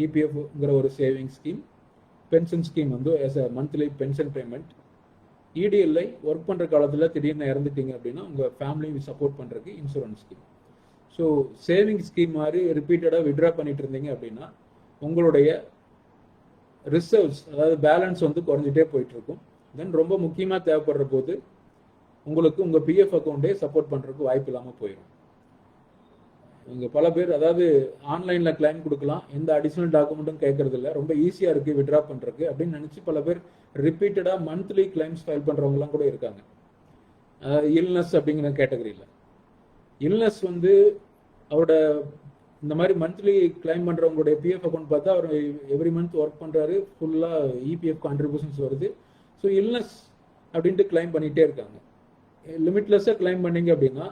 இபிஎஃப்ங்கிற ஒரு சேவிங் ஸ்கீம். பென்ஷன் ஸ்கீம் வந்து as a monthly pension payment. EDLI work பண்ணுற காலத்தில் திடீர்னு இறந்துட்டீங்க அப்படின்னா உங்கள் ஃபேமிலியை சப்போர்ட் பண்ணுறதுக்கு insurance scheme. So saving scheme மாதிரி ரிப்பீட்டடாக விட்ரா பண்ணிட்டு இருந்தீங்க அப்படின்னா உங்களுடைய ரிசர்வ்ஸ் அதாவது பேலன்ஸ் வந்து குறைஞ்சிட்டே போயிட்டு இருக்கும். தென் ரொம்ப முக்கியமாக தேவைப்படுற போது உங்களுக்கு உங்கள் பிஎஃப் அக்கௌண்ட்டே சப்போர்ட் பண்ணுறதுக்கு வாய்ப்பு இல்லாமல் போயிடும். இங்கே பல பேர் அதாவது ஆன்லைனில் கிளைம் கொடுக்கலாம், எந்த அடிஷ்னல் டாக்குமெண்ட்டும் கேட்கறது இல்லை, ரொம்ப ஈஸியாக இருக்குது விட்ரா பண்ணுறதுக்கு அப்படின்னு நினச்சி பல பேர் ரிப்பீட்டடாக மந்த்லி கிளைம்ஸ் ஃபைல் பண்ணுறவங்கலாம் கூட இருக்காங்க. அதாவது இல்னஸ் அப்படிங்கிற கேட்டகரியில் இல்னஸ் வந்து அவரோட இந்த மாதிரி மந்த்லி கிளைம் பண்ணுறவங்களுடைய பிஎஃப் அக்கௌண்ட் பார்த்தா அவர் எவ்ரி மந்த் ஒர்க் பண்ணுறாரு, ஃபுல்லாக இபிஎஃப் கான்ட்ரிபியூஷன்ஸ் வருது. ஸோ இல்னஸ் அப்படின்ட்டு கிளைம் பண்ணிகிட்டே இருக்காங்க. லிமிட்லெஸ்ஸாக கிளைம் பண்ணீங்க அப்படின்னா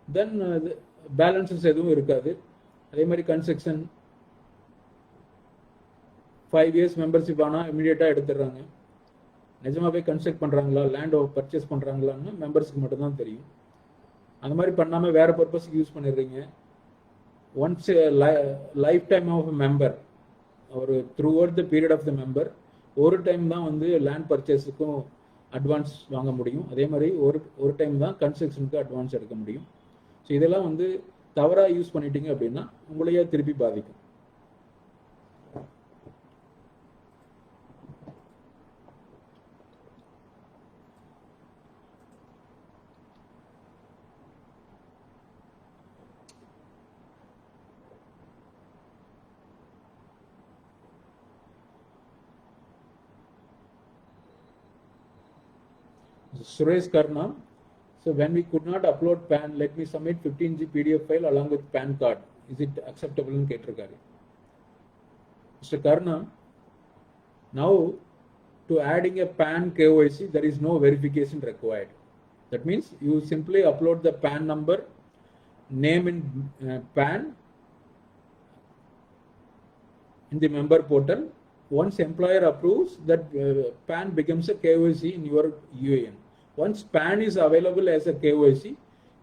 தென் பேலன்சஸ் எதுவும் இருக்காது. அதே மாதிரி கன்ஸ்ட்ரக்ஷன் 5 years மெம்பர்ஷிப் ஆனால் இமீடியட்டாக எடுத்துடுறாங்க. நிஜமாவே கன்ஸ்ட்ரக்ட் பண்ணுறாங்களா, லேண்ட் பர்ச்சேஸ் பண்ணுறாங்களான்னு மெம்பர்ஸ்க்கு மட்டும்தான் தெரியும். அந்த மாதிரி பண்ணாமல் வேறு பர்பஸ்க்கு யூஸ் பண்ணிடுறீங்க. Once life time of member ஒரு throughout the period of the member ஒரு டைம் தான் வந்து லேண்ட் பர்ச்சேஸுக்கும் அட்வான்ஸ் வாங்க முடியும். அதே மாதிரி ஒரு டைம் தான் கன்ஸ்ட்ரக்ஷனுக்கு அட்வான்ஸ் எடுக்க முடியும். ஸோ இதெல்லாம் வந்து தவறாக யூஸ் பண்ணிட்டீங்க அப்படின்னா உங்களையே திருப்பி பாதிக்கும். Suresh Karna, so when we could not upload PAN, let me submit 15G PDF file along with PAN card. Is it acceptable in Ketragari? Mr. Karna, now to adding a PAN KYC, there is no verification required. That means you simply upload the PAN number, name in PAN in the member portal. Once employer approves, that PAN becomes a KYC in your UAN. Once PAN is available as a KYC,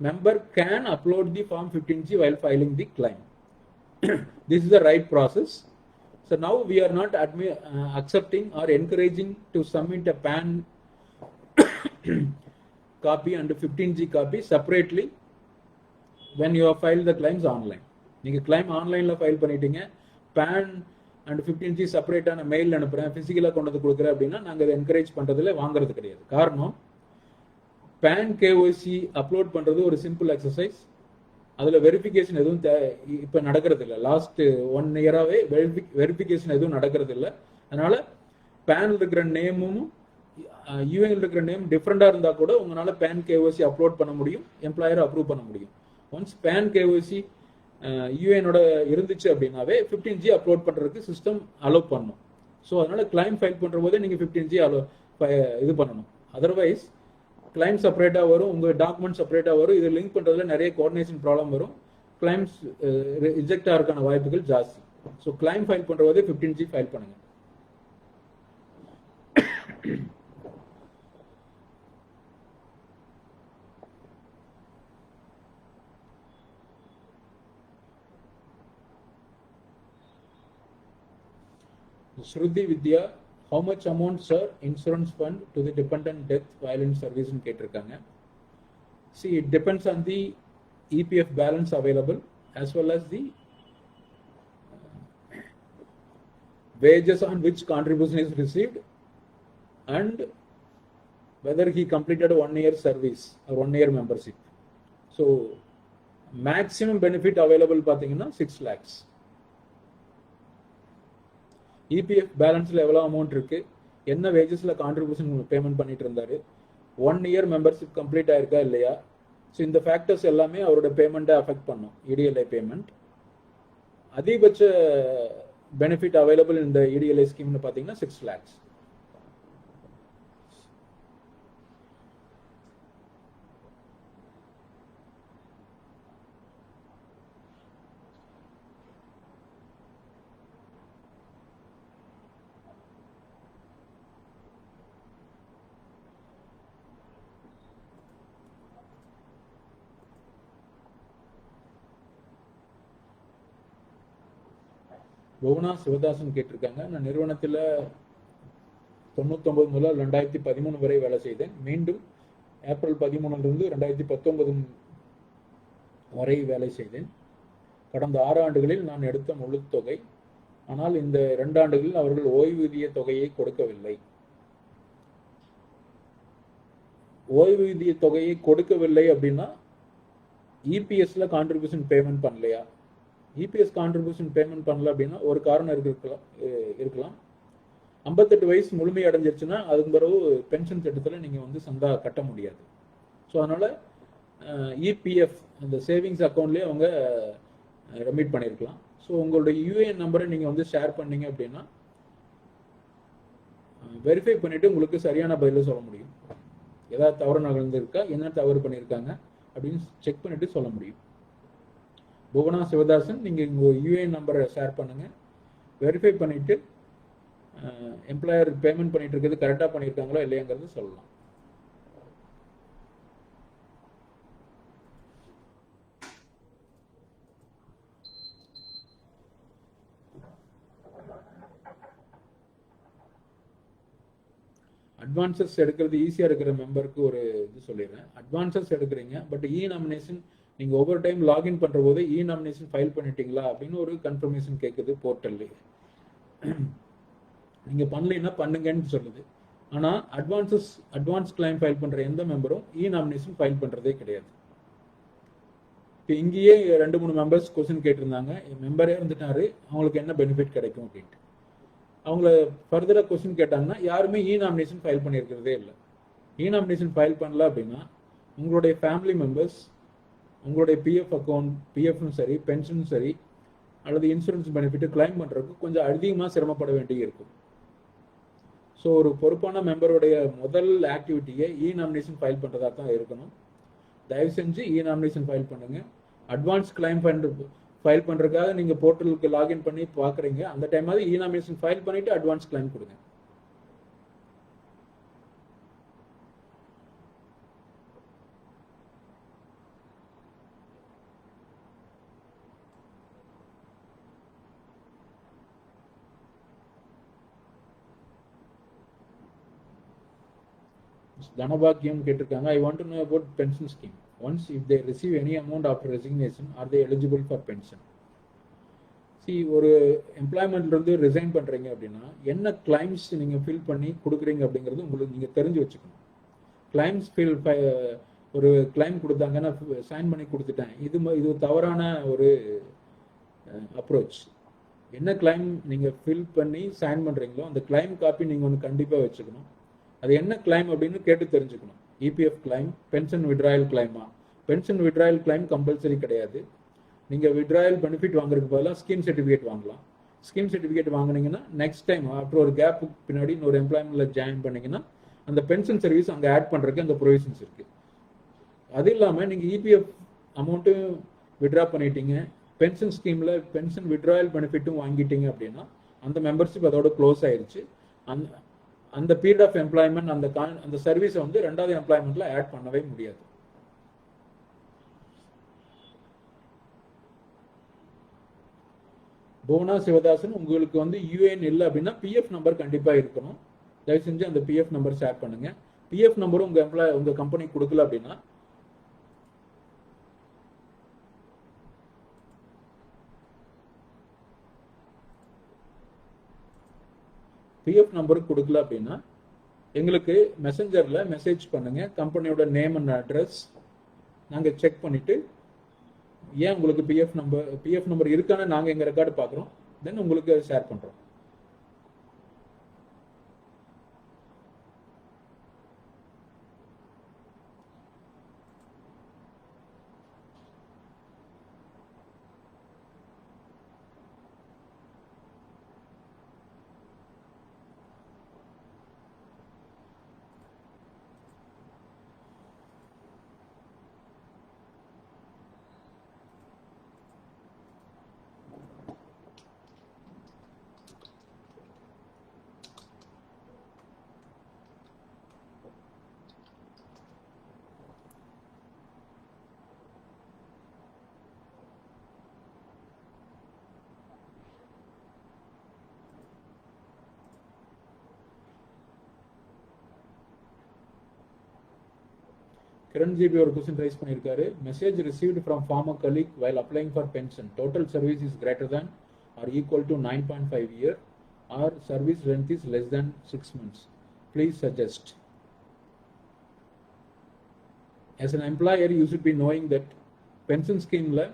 member can upload the Form 15G while filing the claim. This is the right process. So now we are not accepting or encouraging to submit a PAN copy and 15G copy separately when you have filed the claims online. நீங்க claim ஆன்லைன்ல ஃபைல் பண்ணிட்டீங்க, PAN and 15G செப்பரேட்டான மெயில் அனுப்புறேன், பிசிக்கலா கொண்டு வந்து கொடுக்குறேன் அப்படின்னா நாங்க அதை என்கரேஜ் பண்றதுல வாங்குறது கிடையாது. காரணம், PAN KYC அப்லோட் பண்றது ஒரு சிம்பிள் எக்ஸசைஸ். அதுல வெரிஃபிகேஷன் எதுவும் இப்ப நடக்கிறது இல்லை. லாஸ்ட் 1 இயராவே வெரிஃபிகேஷன் எதுவும் நடக்கிறது இல்லை. அதனால பேன்ல இருக்கிற நேமும் யூஏல இருக்கிற நேம் டிஃப்ரெண்டா இருந்தா கூட உங்களால PAN KYC அப்லோட் பண்ண முடியும், எம்ப்ளாயரை அப்ரூவ் பண்ண முடியும். ஒன்ஸ் PAN KYC யூஏனோட இருந்துச்சு அப்படின்னாவே 15G அப்லோட் பண்றதுக்கு சிஸ்டம் அலோவ் பண்ணும். ஸோ அதனால கிளைம் ஃபைல் பண்ற போதே நீங்க 15G இது பண்ணணும். அதர்வைஸ் கிளைம் செப்பரேட்டா வரும், உங்க டாக்குமெண்ட் செப்பரேட்டா வரும். இது லிங்க் பண்றதுல நிறைய கோஆர்டினேஷன் ப்ராப்ளம் வரும், கிளைம்ஸ் ரிஜெக்ட் ஆகிறதுக்கான வாய்ப்புகள் ஜாஸ்தி. ஸோ கிளைம் ஃபைல் பண்ற போதே 15G ஃபைல் பண்ணுங்க. Shruti Vidya, how much amount, sir, insurance fund to the dependent death violence service in கேட்டிருக்காங்க. See, it depends on the EPF balance available as well as the wages on which contribution is received and whether he completed a 1 year service or 1 year membership. So, maximum benefit available பாத்தீங்கன்னா 6 lakhs. EPF பேலன்ஸ்ல எவ்வளவு அமௌண்ட் இருக்கு, என்ன வேஜஸ்ல கான்ட்ரிபியூஷன் பேமெண்ட் பண்ணிட்டு இருந்தாரு, 1 இயர் மெம்பர்ஷிப் கம்ப்ளீட் ஆயிருக்கா இல்லையா, ஸோ இந்த ஃபேக்டர்ஸ் எல்லாமே அவரோட பேமெண்ட்டை அஃபெக்ட் பண்ணும். EDLI பேமெண்ட் அதிகபட்ச பெனிஃபிட் அவைலபிள் இந்த EDLI ஸ்கீம்னு பார்த்தீங்கன்னா 6 lakhs. புவனா சிவதாசன் கேட்டிருக்காங்க, நான் நிறுவனத்தில் 99 முதல் 2013 வரை வேலை செய்தேன். மீண்டும் ஏப்ரல் 13 2019 வரை வேலை செய்தேன். கடந்த 6 ஆண்டுகளில் நான் எடுத்த முழு தொகை, ஆனால் இந்த 2 ஆண்டுகளில் அவர்கள் ஓய்வூதிய தொகையை கொடுக்கவில்லை. ஓய்வூதிய தொகையை கொடுக்கவில்லை அப்படின்னா இபிஎஸ்ல கான்ட்ரிபியூஷன் பேமெண்ட் பண்ணலையா? இபிஎஸ் கான்ட்ரிபியூஷன் பேமெண்ட் பண்ணல அப்படின்னா ஒரு காரணம் இருக்கலாம். 58 வயசு முழுமை அடைஞ்சிருச்சுன்னா அதுக்கு பிறகு பென்ஷன் திட்டத்தில் நீங்கள் சந்தா கட்ட முடியாது. ஸோ அதனால இபிஎஃப் அந்த சேவிங்ஸ் அக்கௌண்ட்லேயே அவங்க ரெமிட் பண்ணியிருக்கலாம். ஸோ உங்களுடைய யூஏஎன் நம்பரை நீங்கள் ஷேர் பண்ணீங்க அப்படின்னா வெரிஃபை பண்ணிட்டு உங்களுக்கு சரியான பதில சொல்ல முடியும். ஏதாவது தவறு நடந்திருக்கா, என்ன தவறு பண்ணியிருக்காங்க அப்படின்னு செக் பண்ணிட்டு சொல்ல முடியும். புவனா சிவதாசன், நீங்கள் உங்கள் யூஏஎன் நம்பரை ஷேர் பண்ணுங்கள், வெரிஃபை பண்ணிவிட்டு எம்ப்ளாயர் பேமெண்ட் பண்ணிட்டு இருக்கிறது கரெக்டாக பண்ணியிருக்காங்களா இல்லையாங்கிறது சொல்லலாம். அட்வான்சஸ் எடுக்கிறது ஈஸியாக இருக்கிற மெம்பருக்கு ஒரு இது சொல்லிடுறேன். அட்வான்சஸ் எடுக்கிறீங்க, பட் நாமினேஷன் நீங்கள் ஒவ்வொரு டைம் லாகின் பண்ணுற போது நாமினேஷன் ஃபைல் பண்ணிட்டீங்களா அப்படின்னு ஒரு கன்ஃபர்மேஷன் கேட்குது போர்ட்டல்லே. நீங்கள் பண்ணலைன்னா பண்ணுங்கன்னு சொல்லுது. ஆனால் அட்வான்ஸ் கிளைம் ஃபைல் பண்ணுற எந்த மெம்பரும் நாமினேஷன் ஃபைல் பண்ணுறதே கிடையாது. இப்போ இங்கேயே 2-3 மெம்பர்ஸ் கொஸ்டின் கேட்டிருந்தாங்க, மெம்பரே இருந்துட்டாரு, அவங்களுக்கு என்ன பெனிஃபிட் கிடைக்கும் அப்படின்ட்டு. அவங்கள ஃபர்தராக கொஸ்டின் கேட்டாங்கன்னா யாருமே நாமினேஷன் ஃபைல் பண்ணியிருக்கிறதே இல்லை. நாமினேஷன் ஃபைல் பண்ணல அப்படின்னா உங்களுடைய ஃபேமிலி மெம்பர்ஸ் உங்களுடைய பிஎஃப் அக்கௌண்ட், பிஎஃப்னும் சரி, பென்ஷனும் சரி, அல்லது இன்சூரன்ஸ் பெனிஃபிட் கிளைம் பண்ணுறதுக்கு கொஞ்சம் அதிகமாக சிரமப்பட வேண்டி இருக்கும். ஸோ ஒரு பொறுப்பான மெம்பருடைய முதல் ஆக்டிவிட்டியை நாமினேஷன் ஃபைல் பண்ணுறதா தான் இருக்கணும். தயவு செஞ்சு நாமினேஷன் ஃபைல் பண்ணுங்க. அட்வான்ஸ் கிளைம் ஃபைல் பண்ணுறதுக்காக நீங்கள் போர்ட்டலுக்கு லாகின் பண்ணி பார்க்குறீங்க, அந்த டைமாவது நாமினேஷன் ஃபைல் பண்ணிவிட்டு அட்வான்ஸ் கிளைம் கொடுங்க. தனபாக்கியம் கேட்டிருக்காங்க. I want to know about pension scheme. Once if they receive any amount after resignation are they eligible for pension? ஒரு எம்ப்ளாய்மெண்ட்ல இருந்து ரிசைன் பண்றீங்க அப்படின்னா என்ன கிளைம்ஸ் நீங்க ஃபில் பண்ணி கொடுக்குறீங்க அப்படிங்கிறது உங்களுக்கு நீங்க தெரிஞ்சு வச்சுக்கணும். கிளைம்ஸ் ஃபில் ஒரு கிளைம் கொடுத்தாங்க, நான் சைன் பண்ணி கொடுத்துட்டேன், இது தவறான ஒரு அப்ரோச். என்ன கிளைம் நீங்க ஃபில் பண்ணி சைன் பண்றீங்களோ அந்த கிளைம் காப்பி நீங்க ஒன்று கண்டிப்பா வச்சுக்கணும். அது என்ன கிளைம் அப்படின்னு கேட்டு தெரிஞ்சுக்கணும். இபிஎஃப் கிளைம், பென்ஷன் விட்ராயல் கிளைமா? பென்ஷன் விட்ராயல் கிளைம் கம்பல்சரி கிடையாது. நீங்க விட்ராயல் பெனிஃபிட் வாங்குறதுக்கு பதிலாக ஸ்கீம் சர்டிஃபிகேட் வாங்கலாம். ஸ்கீம் சர்டிஃபிகேட் வாங்கினீங்கன்னா நெக்ஸ்ட் டைம் ஆஃப்டர் ஒரு கேப் பின்னாடி ஒரு எம்ப்ளாய்மெண்ட்ல ஜாயின் பண்ணீங்கன்னா அந்த பென்ஷன் சர்வீஸ் அங்கே ஆட் பண்றதுக்கு அந்த ப்ரொவிஷன்ஸ் இருக்கு. அது இல்லாமல் நீங்க இபிஎஃப் அமௌண்ட்டு விட்ரா பண்ணிட்டீங்க, பென்ஷன் ஸ்கீம்ல பென்ஷன் விட்ராயல் பெனிஃபிட்டும் வாங்கிட்டீங்க அப்படின்னா அந்த மெம்பர்ஷிப் அதோட க்ளோஸ் ஆயிருச்சு. அந்த பீரியட் ஆஃப் எம்ப்ளாய்மெண்ட் அந்த சர்வீஸை வந்து ரெண்டாவது எம்ப்ளாய்மெண்ட்ல ஆட் பண்ணவே முடியாது. போனா சிவதாசன், உங்களுக்கு வந்து யூஏஎன் இல்லை அப்படின்னா பிஎஃப் நம்பர் கண்டிப்பா இருக்கணும். தயவு செஞ்சு அந்த பிஎஃப் நம்பர் ஷேர் பண்ணுங்க. பிஎஃப் நம்பரும் உங்க கம்பெனி கொடுக்கல அப்படின்னா பிஎஃப் நம்பருக்கு கொடுக்கல அப்படின்னா எங்களுக்கு மெசஞ்சர்ல மெசேஜ் பண்ணுங்க. கம்பெனியோட நேம் அண்ட் அட்ரஸ் நாங்க செக் பண்ணிட்டு ஏன் உங்களுக்கு பிஎஃப் நம்பர் இருக்கான்னு நாங்க எங்க ரெக்கார்டு பார்க்குறோம், தென் உங்களுக்கு ஷேர் பண்றோம். கிரண்ஜிபி ஒரு கொஸ்டின் ரைஸ் பண்ணியிருக்காரு. Message received from former colleague while applying for pension. Total service is greater than or equal to 9.5 year or service length is less than 6 months. Please suggest. As an employer, you should be knowing that pension scheme la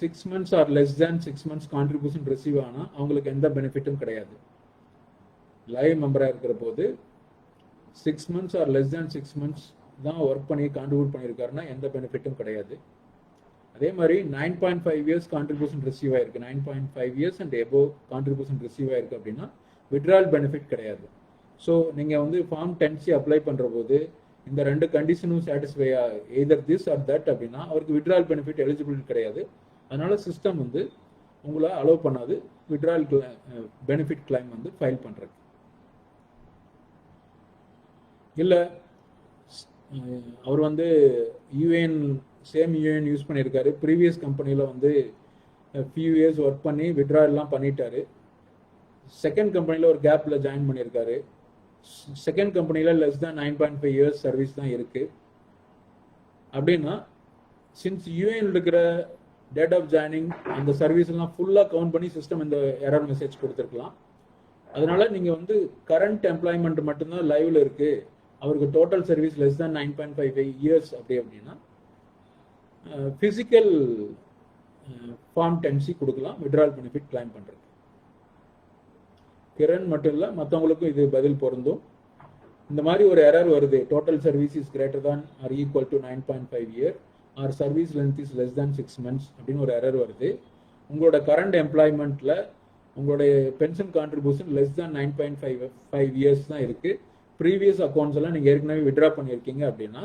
6 months or less than 6 months contribution receive ஆனா அவங்களுக்கு எந்த பெனிஃபிட்டும் கிடையாது. லைவ் மெம்பரா இருக்கிற போது 6 months or less than 6 months தான் ஒர்க் பண்ணி கான்ட்ரிபியூட் பண்ணியிருக்காருன்னா எந்த பெனிஃபிட்டும் கிடையாது. அதே மாதிரி 9.5 years கான்ட்ரிபியூஷன் ரிசீவ் ஆயிருக்கு, 9.5 years and above contribution receive ஆயிருக்கு அப்படின்னா விட்ரால் பெனிஃபிட் கிடையாது. ஸோ நீங்கள் வந்து ஃபார்ம் 10C அப்ளை பண்ணுற போது இந்த ரெண்டு கண்டிஷனும் satisfy either this or that அப்படின்னா அவருக்கு விட்ரால் பெனிஃபிட் எலிஜிபிலிட்டி கிடையாது. அதனால சிஸ்டம் வந்து உங்களை அலோவ் பண்ணாது விட்ரால் பெனிஃபிட் கிளைம் வந்து ஃபைல் பண்ணுறது. இல்லை அவர் வந்து யூஏஎன் சேம் யூஏஎன் யூஸ் பண்ணியிருக்காரு, ப்ரீவியஸ் கம்பெனியில் வந்து ஃபியூ இயர்ஸ் ஒர்க் பண்ணி விட்ரால்லாம் பண்ணிட்டாரு, செகண்ட் கம்பெனியில் ஒரு கேப்பில் ஜாயின் பண்ணியிருக்காரு, செகண்ட் கம்பெனியில் லெஸ் தான் 9.5 years சர்வீஸ் தான் இருக்குது அப்படின்னா சின்ஸ் யூஏஎன் இருக்கிற டேட் ஆஃப் ஜாயினிங் அந்த சர்வீஸ் எல்லாம் ஃபுல்லாக கவுண்ட் பண்ணி சிஸ்டம் இந்த எரர் மெசேஜ் கொடுத்துருக்கலாம். அதனால நீங்கள் வந்து கரண்ட் எம்ப்ளாய்மெண்ட் மட்டும்தான் லைவ்ல இருக்கு, அவருக்கு டோட்டல் சர்வீஸ் லெஸ் தான் 9.5 years அப்படின்னா பிசிக்கல் ஃபார்ம் 10C கொடுக்கலாம் விட்ரால் பெனிஃபிட் கிளைம் பண்ணுறது. கிரண் மட்டும் இல்லை மற்றவங்களுக்கும் இது பதில் பொருந்தும். இந்த மாதிரி ஒரு எரர் வருது, total service is greater than or equal to 9.5 year or service length is less than 6 months அப்படின்னு ஒரு எரர் வருது. உங்களோட கரண்ட் எம்ப்ளாய்மெண்ட்ல உங்களுடைய pension contribution less than 9.5 years தான் இருக்கு, ப்ரீவியஸ் அக்கௌண்ட்ஸ் எல்லாம் நீங்கள் ஏற்கனவே விட்ரா பண்ணியிருக்கீங்க அப்படின்னா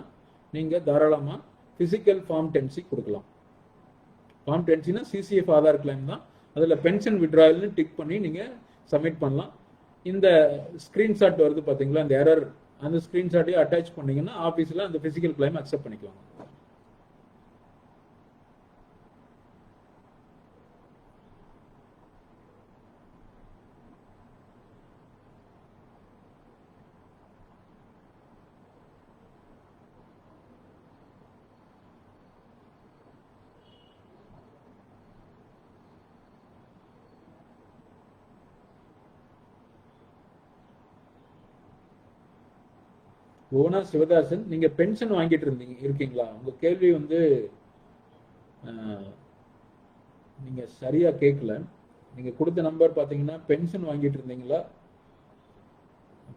நீங்கள் தாராளமாக ஃபிசிக்கல் ஃபார்ம் 10C கொடுக்கலாம். ஃபார்ம் 10Cனா சிசிஎஃப் ஆதார் கிளைம் தான், அதில் பென்ஷன் விட்ராயல்னு டிக் பண்ணி நீங்கள் சப்மிட் பண்ணலாம். இந்த ஸ்க்ரீன்ஷாட் வருது பார்த்தீங்களா, அந்த எரர், அந்த ஸ்க்ரீன்ஷாட்டையும் அட்டாச் பண்ணீங்கன்னா ஆஃபீஸில் அந்த ஃபிசிக்கல் கிளைம் அக்செப்ட் பண்ணிக்குவாங்க. புவனா சிவதாசன், நீங்க பென்ஷன் வாங்கிட்டு இருக்கீங்களா? உங்க கேள்வி வந்து நீங்க சரியா கேட்கல. நீங்க கொடுத்த நம்பர் பாத்தீங்கன்னா பென்ஷன் வாங்கிட்டு இருந்தீங்களா,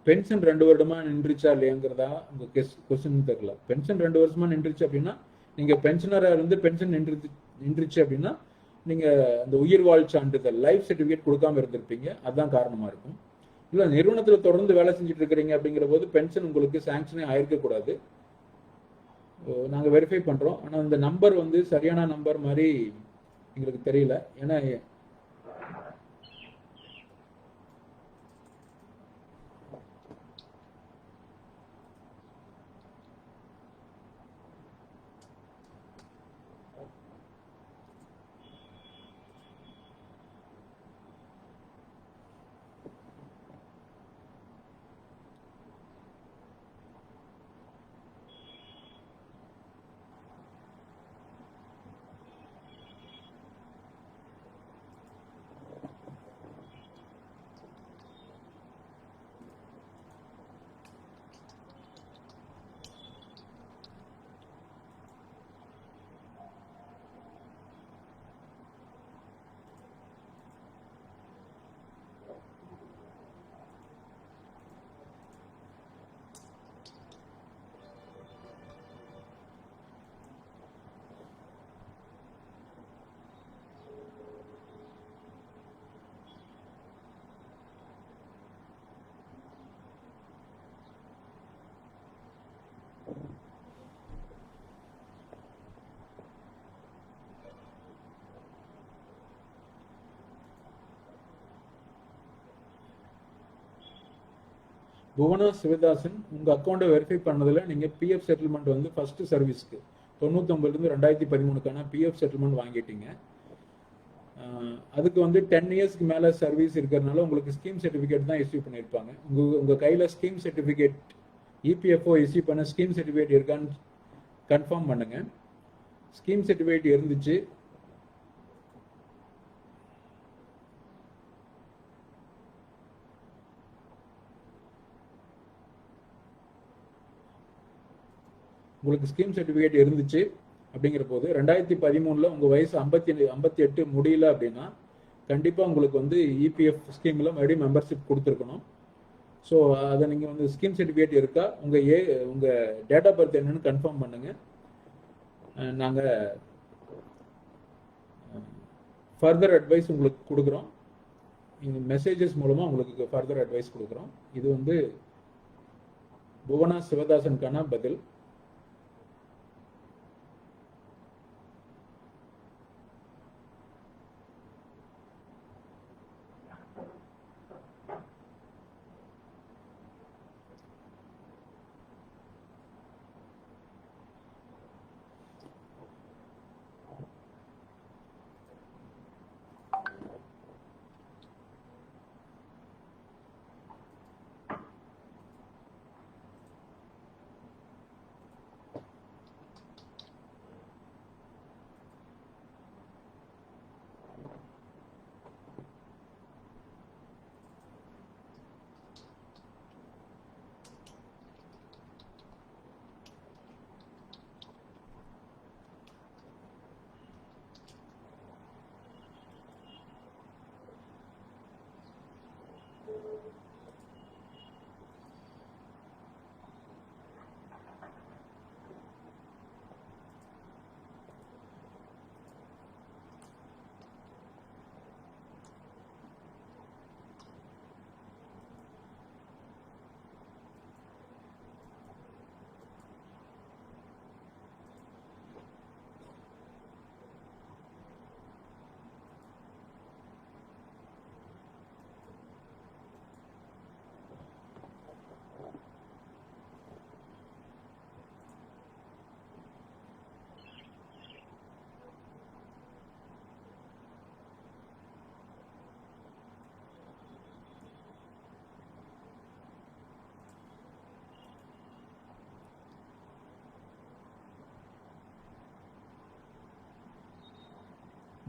பென்ஷன் 2 வருடமா நின்றுச்சா இல்லையாங்கிறதா உங்க கொஸ்டின் தெரியல. பென்ஷன் 2 வருஷமா நின்றுச்சு அப்படின்னா, நீங்க பென்ஷனரா இருந்து பென்ஷன் நின்றுச்சு அப்படின்னா, நீங்க அந்த உயிர் வாழ் சான்றிதழ் லைஃப் சர்டிபிகேட் கொடுக்காம இருந்திருப்பீங்க. அதுதான் காரணமா இருக்கும். இல்ல நிறுவனத்துல தொடர்ந்து வேலை செஞ்சுட்டு இருக்கிறீங்க அப்படிங்கிற போது பென்ஷன் உங்களுக்கு சாங்ஷனே ஆயிருக்க கூடாது. நாங்க வெரிஃபை பண்றோம். ஆனா இந்த நம்பர் வந்து சரியான நம்பர் மாதிரி எங்களுக்கு தெரியல. ஏன்னா புவனா சிவதாசன், உங்க அக்கௌண்ட்டை வெரிஃபை பண்ணதுல நீங்க பிஎஃப் செட்டில்மெண்ட் வந்து ஃபர்ஸ்ட் சர்வீஸ்க்கு 99 இருந்து 2013க்கான பிஎஃப் செட்டில்மெண்ட் வாங்கிட்டீங்க. அதுக்கு வந்து 10 இயர்ஸ்க்கு மேல சர்வீஸ் இருக்கிறதுனால உங்களுக்கு ஸ்கீம் சர்டிபிகேட் தான் இஷ்யூ பண்ணியிருப்பாங்க. உங்க கையில ஸ்கீம் சர்டிபிகேட் இபிஎஃப்ஓ இஷ்யூ பண்ண ஸ்கீம் சர்டிபிகேட் இருக்கான்னு கன்ஃபார்ம் பண்ணுங்க. ஸ்கீம் சர்டிபிகேட் இருந்துச்சு, உங்களுக்கு ஸ்கீம் சர்டிபிகேட் இருந்துச்சு அப்படிங்கிற போது 2013ல உங்க வயசு 58 முடியல அப்படின்னா கண்டிப்பா உங்களுக்கு வந்து இபிஎஃப் ஸ்கீம்ல மறுபடியும் மெம்பர்ஷிப் கொடுத்துருக்கணும். ஸோ அதை நீங்க வந்து ஸ்கீம் சர்டிபிகேட் இருக்கா, உங்க டேட் ஆஃப் பர்த் என்னன்னு கன்ஃபார்ம் பண்ணுங்க. நாங்க ஃபர்தர் அட்வைஸ் உங்களுக்கு கொடுக்குறோம். மெசேஜஸ் மூலமா உங்களுக்கு ஃபர்தர் அட்வைஸ் கொடுக்குறோம். இது வந்து புவனா சிவதாசனுக்கான பதில்.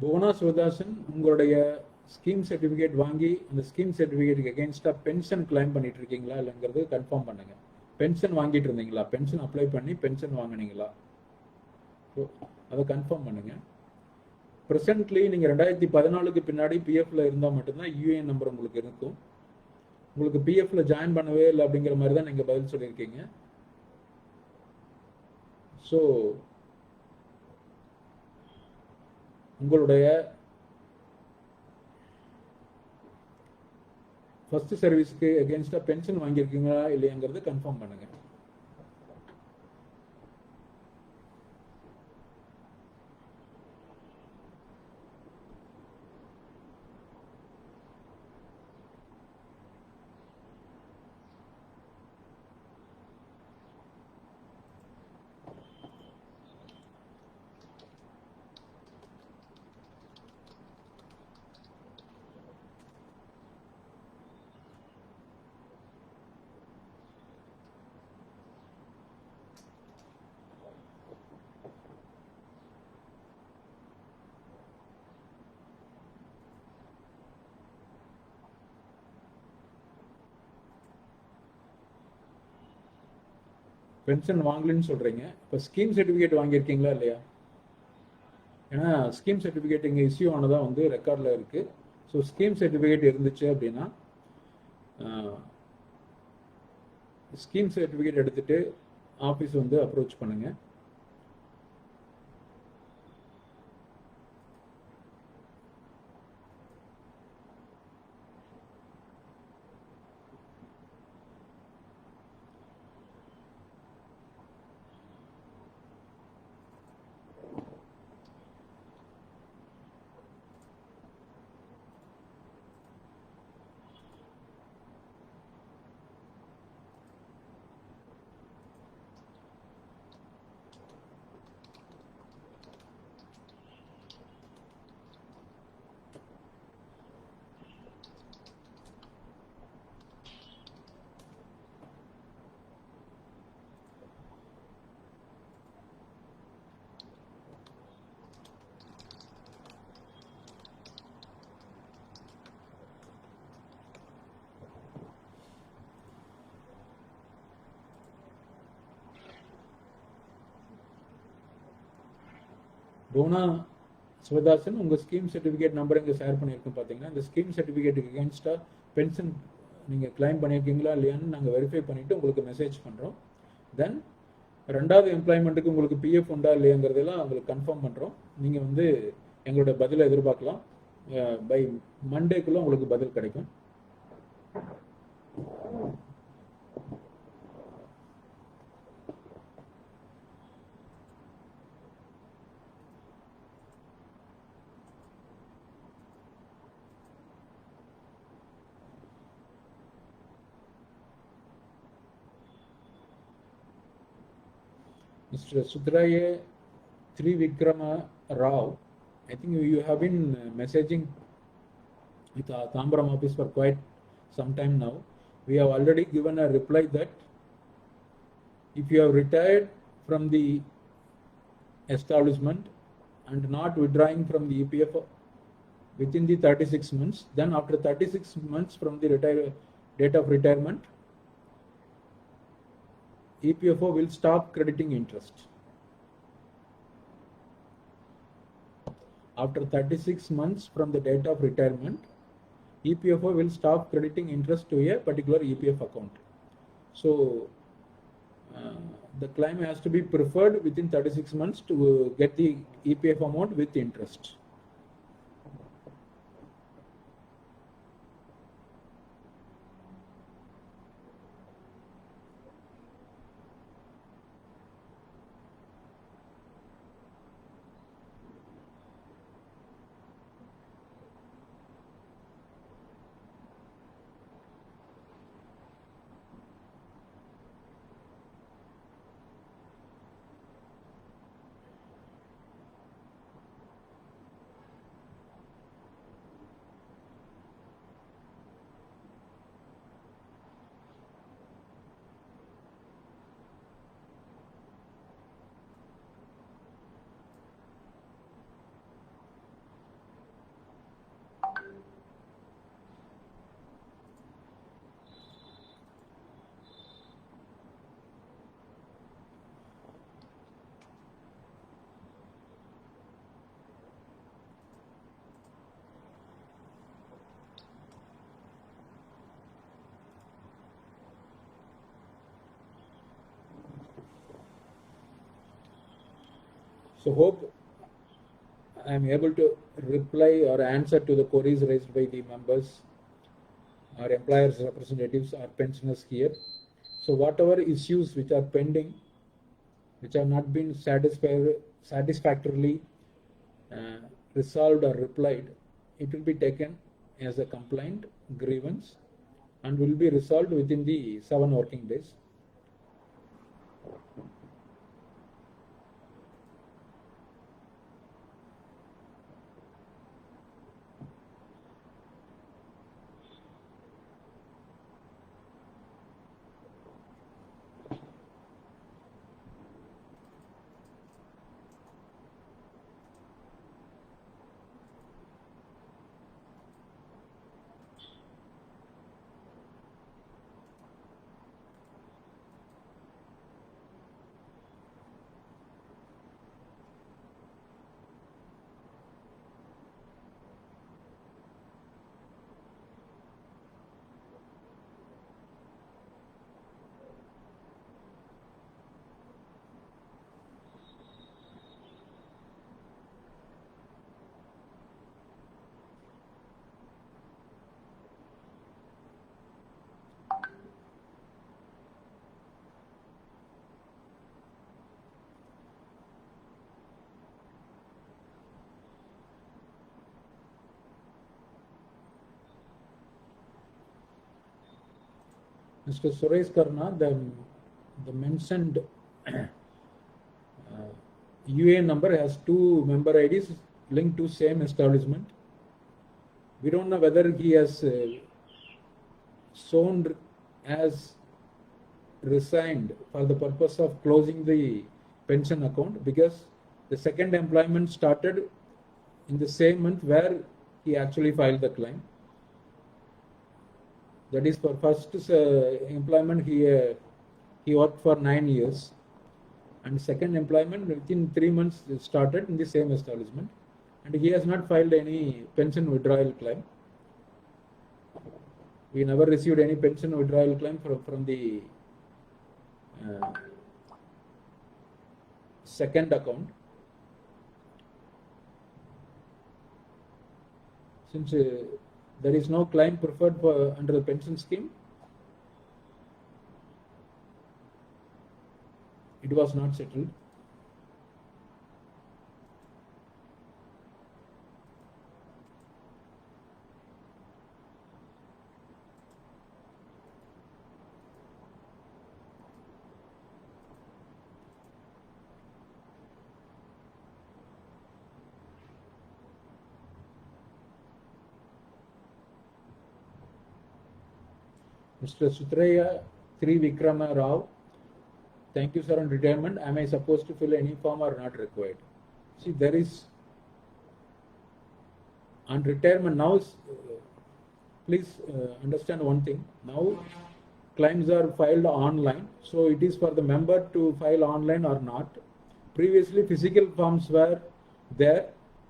புவனா சிவதாசன், உங்களுடைய ஸ்கீம் சர்டிஃபிகேட் வாங்கி அந்த ஸ்கீம் சர்டிஃபிகேட்டுக்கு அகேன்ஸ்டாக பென்ஷன் கிளைம் பண்ணிட்டு இருக்கீங்களா இல்லைங்கிறது கன்ஃபார்ம் பண்ணுங்க. பென்ஷன் வாங்கிட்டு இருந்தீங்களா, பென்ஷன் அப்ளை பண்ணி பென்ஷன் வாங்குனீங்களா, அதை கன்ஃபார்ம் பண்ணுங்க. ப்ரெசென்ட்லி நீங்க 2014க்கு பின்னாடி பிஎஃப்ல இருந்தா மட்டும்தான் யூஏஎன் நம்பர் உங்களுக்கு இருக்கும். உங்களுக்கு பிஎஃப்ல ஜாயின் பண்ணவே இல்லை அப்படிங்கிற மாதிரி தான் நீங்க பதில் சொல்லியிருக்கீங்க. ஸோ உங்களுடைய ஃபர்ஸ்ட் சர்வீஸ்க்கு அகேன்ஸ்டா பென்ஷன் வாங்கியிருக்கீங்களா இல்லையாங்கிறது கன்ஃபார்ம் பண்ணுங்க. பென்ஷன் வாங்கலன்னு சொல்றீங்க, இப்போ ஸ்கீம் சர்டிஃபிகேட் வாங்கியிருக்கீங்களா இல்லையா? ஏன்னா ஸ்கீம் சர்டிஃபிகேட் இங்கே இஷ்யூ ஆனதா வந்து ரெக்கார்டில் இருக்கு. ஸோ ஸ்கீம் சர்டிஃபிகேட் இருந்துச்சு அப்படின்னா ஸ்கீம் சர்டிஃபிகேட் எடுத்துட்டு ஆஃபீஸ் வந்து அப்ரோச் பண்ணுங்க. டோனா சிவதாசன், உங்கள் ஸ்கீம் சர்டிஃபிகேட் நம்பர் இங்கே ஷேர் பண்ணியிருக்கோம். பார்த்தீங்கன்னா இந்த ஸ்கீம் சர்டிஃபிகேட்டுக்கு அகேன்ஸ்டாக பென்ஷன் நீங்கள் கிளைம் பண்ணியிருக்கீங்களா இல்லையான்னு நாங்கள் வெரிஃபை பண்ணிவிட்டு உங்களுக்கு மெசேஜ் பண்ணுறோம். தென் ரெண்டாவது எம்ப்ளாய்மெண்ட்டுக்கு உங்களுக்கு பிஎஃப் உண்டா இல்லையாங்கிறதெல்லாம் உங்களுக்கு கன்ஃபார்ம் பண்ணுறோம். நீங்கள் வந்து எங்களோட பதிலை எதிர்பார்க்கலாம். பை மண்டேக்குள்ளே உங்களுக்கு பதில் கிடைக்கும். Mr. Sudraye Trivikrama Rao, I think you have been messaging with our Tambaram office for quite some time now. We have already given a reply that if you have retired from the establishment and not withdrawing from the EPF within the 36 months, then after 36 months from the date of retirement, EPFO will stop crediting interest. After 36 months from the date of retirement, EPFO will stop crediting interest to a particular EPF account. So the claim has to be preferred within 36 months to get the EPF amount with interest. So hope I am able to reply or answer to the queries raised by the members or employers representatives or pensioners here. So whatever issues which are pending, which have not been satisfactorily resolved or replied, it will be taken as a complaint grievance and will be resolved within the 7 working days. Mr. Suresh Karna, the mentioned UA number has 2 member IDs linked to same establishment. We don't know whether he has shown as resigned for the purpose of closing the pension account, because the second employment started in the same month where he actually filed the claim. That is, for first employment he worked for 9 years, and second employment within 3 months started in the same establishment, and he has not filed any pension withdrawal claim. We never received any pension withdrawal claim from the second account. Since there is no claim preferred for under the pension scheme, it was not settled. Mr. Sutraya Trivikrama Rao, thank you, sir. On retirement, am I supposed to fill any form or not required? See, there is on retirement now. Please understand one thing. Now, claims are filed online, so it is for the member to file online or not. Previously, physical forms were there,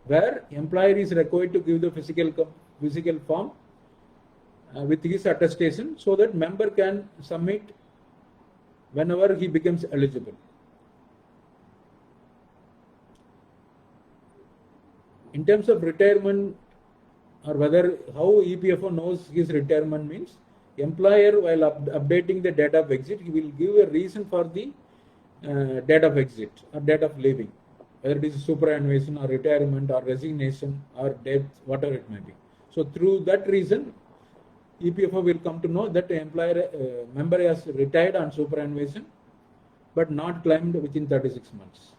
where employer is required to give the physical form with his attestation, so that member can submit whenever he becomes eligible. In terms of retirement, or whether how EPFO knows his retirement means, employer, while updating the date of exit, he will give a reason for the date of exit or date of leaving, whether it is superannuation or retirement or resignation or death, whatever it may be. So through that reason, EPFO will come to know that the employer member has retired on superannuation but not claimed within 36 months.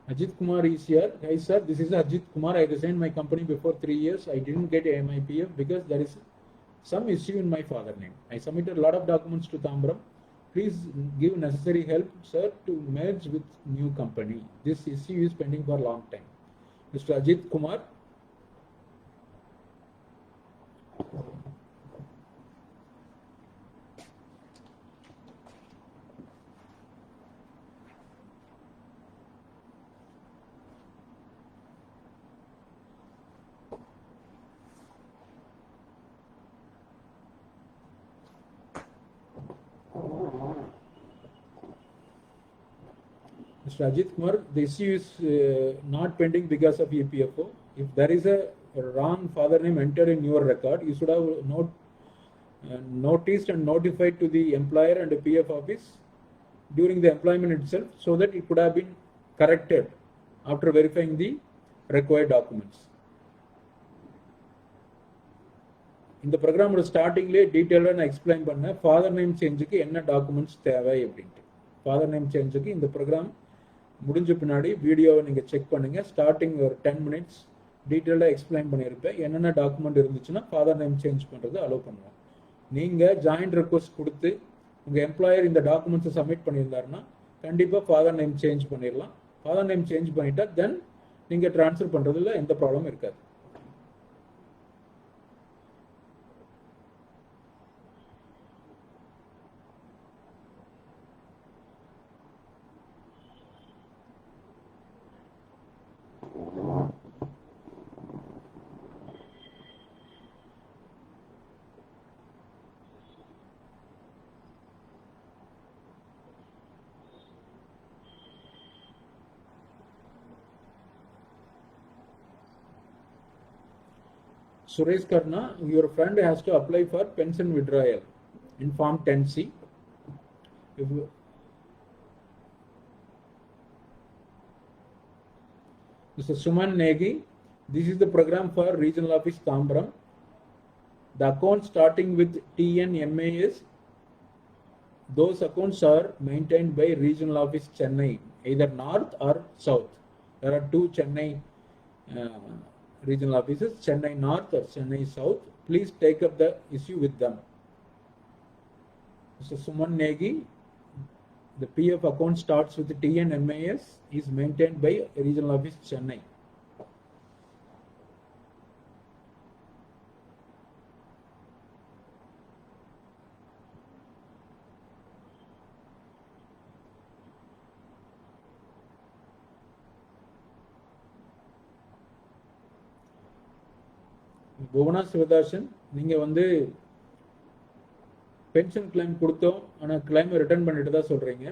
Ajit Kumar is here. Hi sir, this is Ajit Kumar. I resigned my company before 3 years. I didn't get MIPF because there is some issue in my father name. I submitted a lot of documents to Tambram. Please give necessary help, sir, to merge with new company. This issue is pending for a long time. Mr. Ajit Kumar. Mr. Ajit Kumar, the issue is not pending because of EPFO. If there is a wrong father name entered in your record, you should have noticed and notified to the employer and the PF office during the employment itself, so that it could have been corrected after verifying the required documents. இந்த ப்ரோக்ராமோட ஸ்டார்டிங்லேயே டீட்டெயிலாக நான் எக்ஸ்பிளைன் பண்ணேன் ஃபாதர் நேம் சேஞ்சுக்கு என்ன டாக்குமெண்ட்ஸ் தேவை அப்படின்ட்டு. ஃபாதர் நேம் சேஞ்சுக்கு இந்த ப்ரோக்ராம் முடிஞ்ச பின்னாடி வீடியோவை நீங்கள் செக் பண்ணுங்கள். ஸ்டார்டிங் ஒரு 10 minutes டீட்டெயிலாக எக்ஸ்பிளைன் பண்ணியிருப்பேன். என்னென்ன டாக்குமெண்ட் இருந்துச்சுன்னா ஃபாதர் நேம் சேஞ்ச் பண்ணுறது அலோவ் பண்ணுவோம். நீங்கள் ஜாயின்ட் ரெக்வஸ்ட் கொடுத்து உங்கள் எம்ப்ளாயர் இந்த டாக்குமெண்ட்ஸை சப்மிட் பண்ணியிருந்தாருன்னா கண்டிப்பாக ஃபாதர் நேம் சேஞ்ச் பண்ணிடலாம். ஃபாதர் நேம் சேஞ்ச் பண்ணிட்டா தென் நீங்கள் ட்ரான்ஸ்ஃபர் பண்ணுறதுல எந்த ப்ராப்ளமும் இருக்காது. Suresh Karna, your friend has to apply for pension withdrawal in Form 10C. Mr. Suman Negi, this is the program for Regional Office Tambaram. The accounts starting with TNMAS, those accounts are maintained by Regional Office Chennai, either north or south. There are 2 Chennai regional offices, Chennai North or Chennai South. Please take up the issue with them. Mr. Suman Negi, the PF account starts with TNMAS, is maintained by Regional Office Chennai. Bhuvana Sivadasan, நீங்கள் வந்து பென்ஷன் கிளைம் கொடுத்தோம் ஆனால் கிளைமை ரிட்டர்ன் பண்ணிட்டு தான் சொல்கிறீங்க.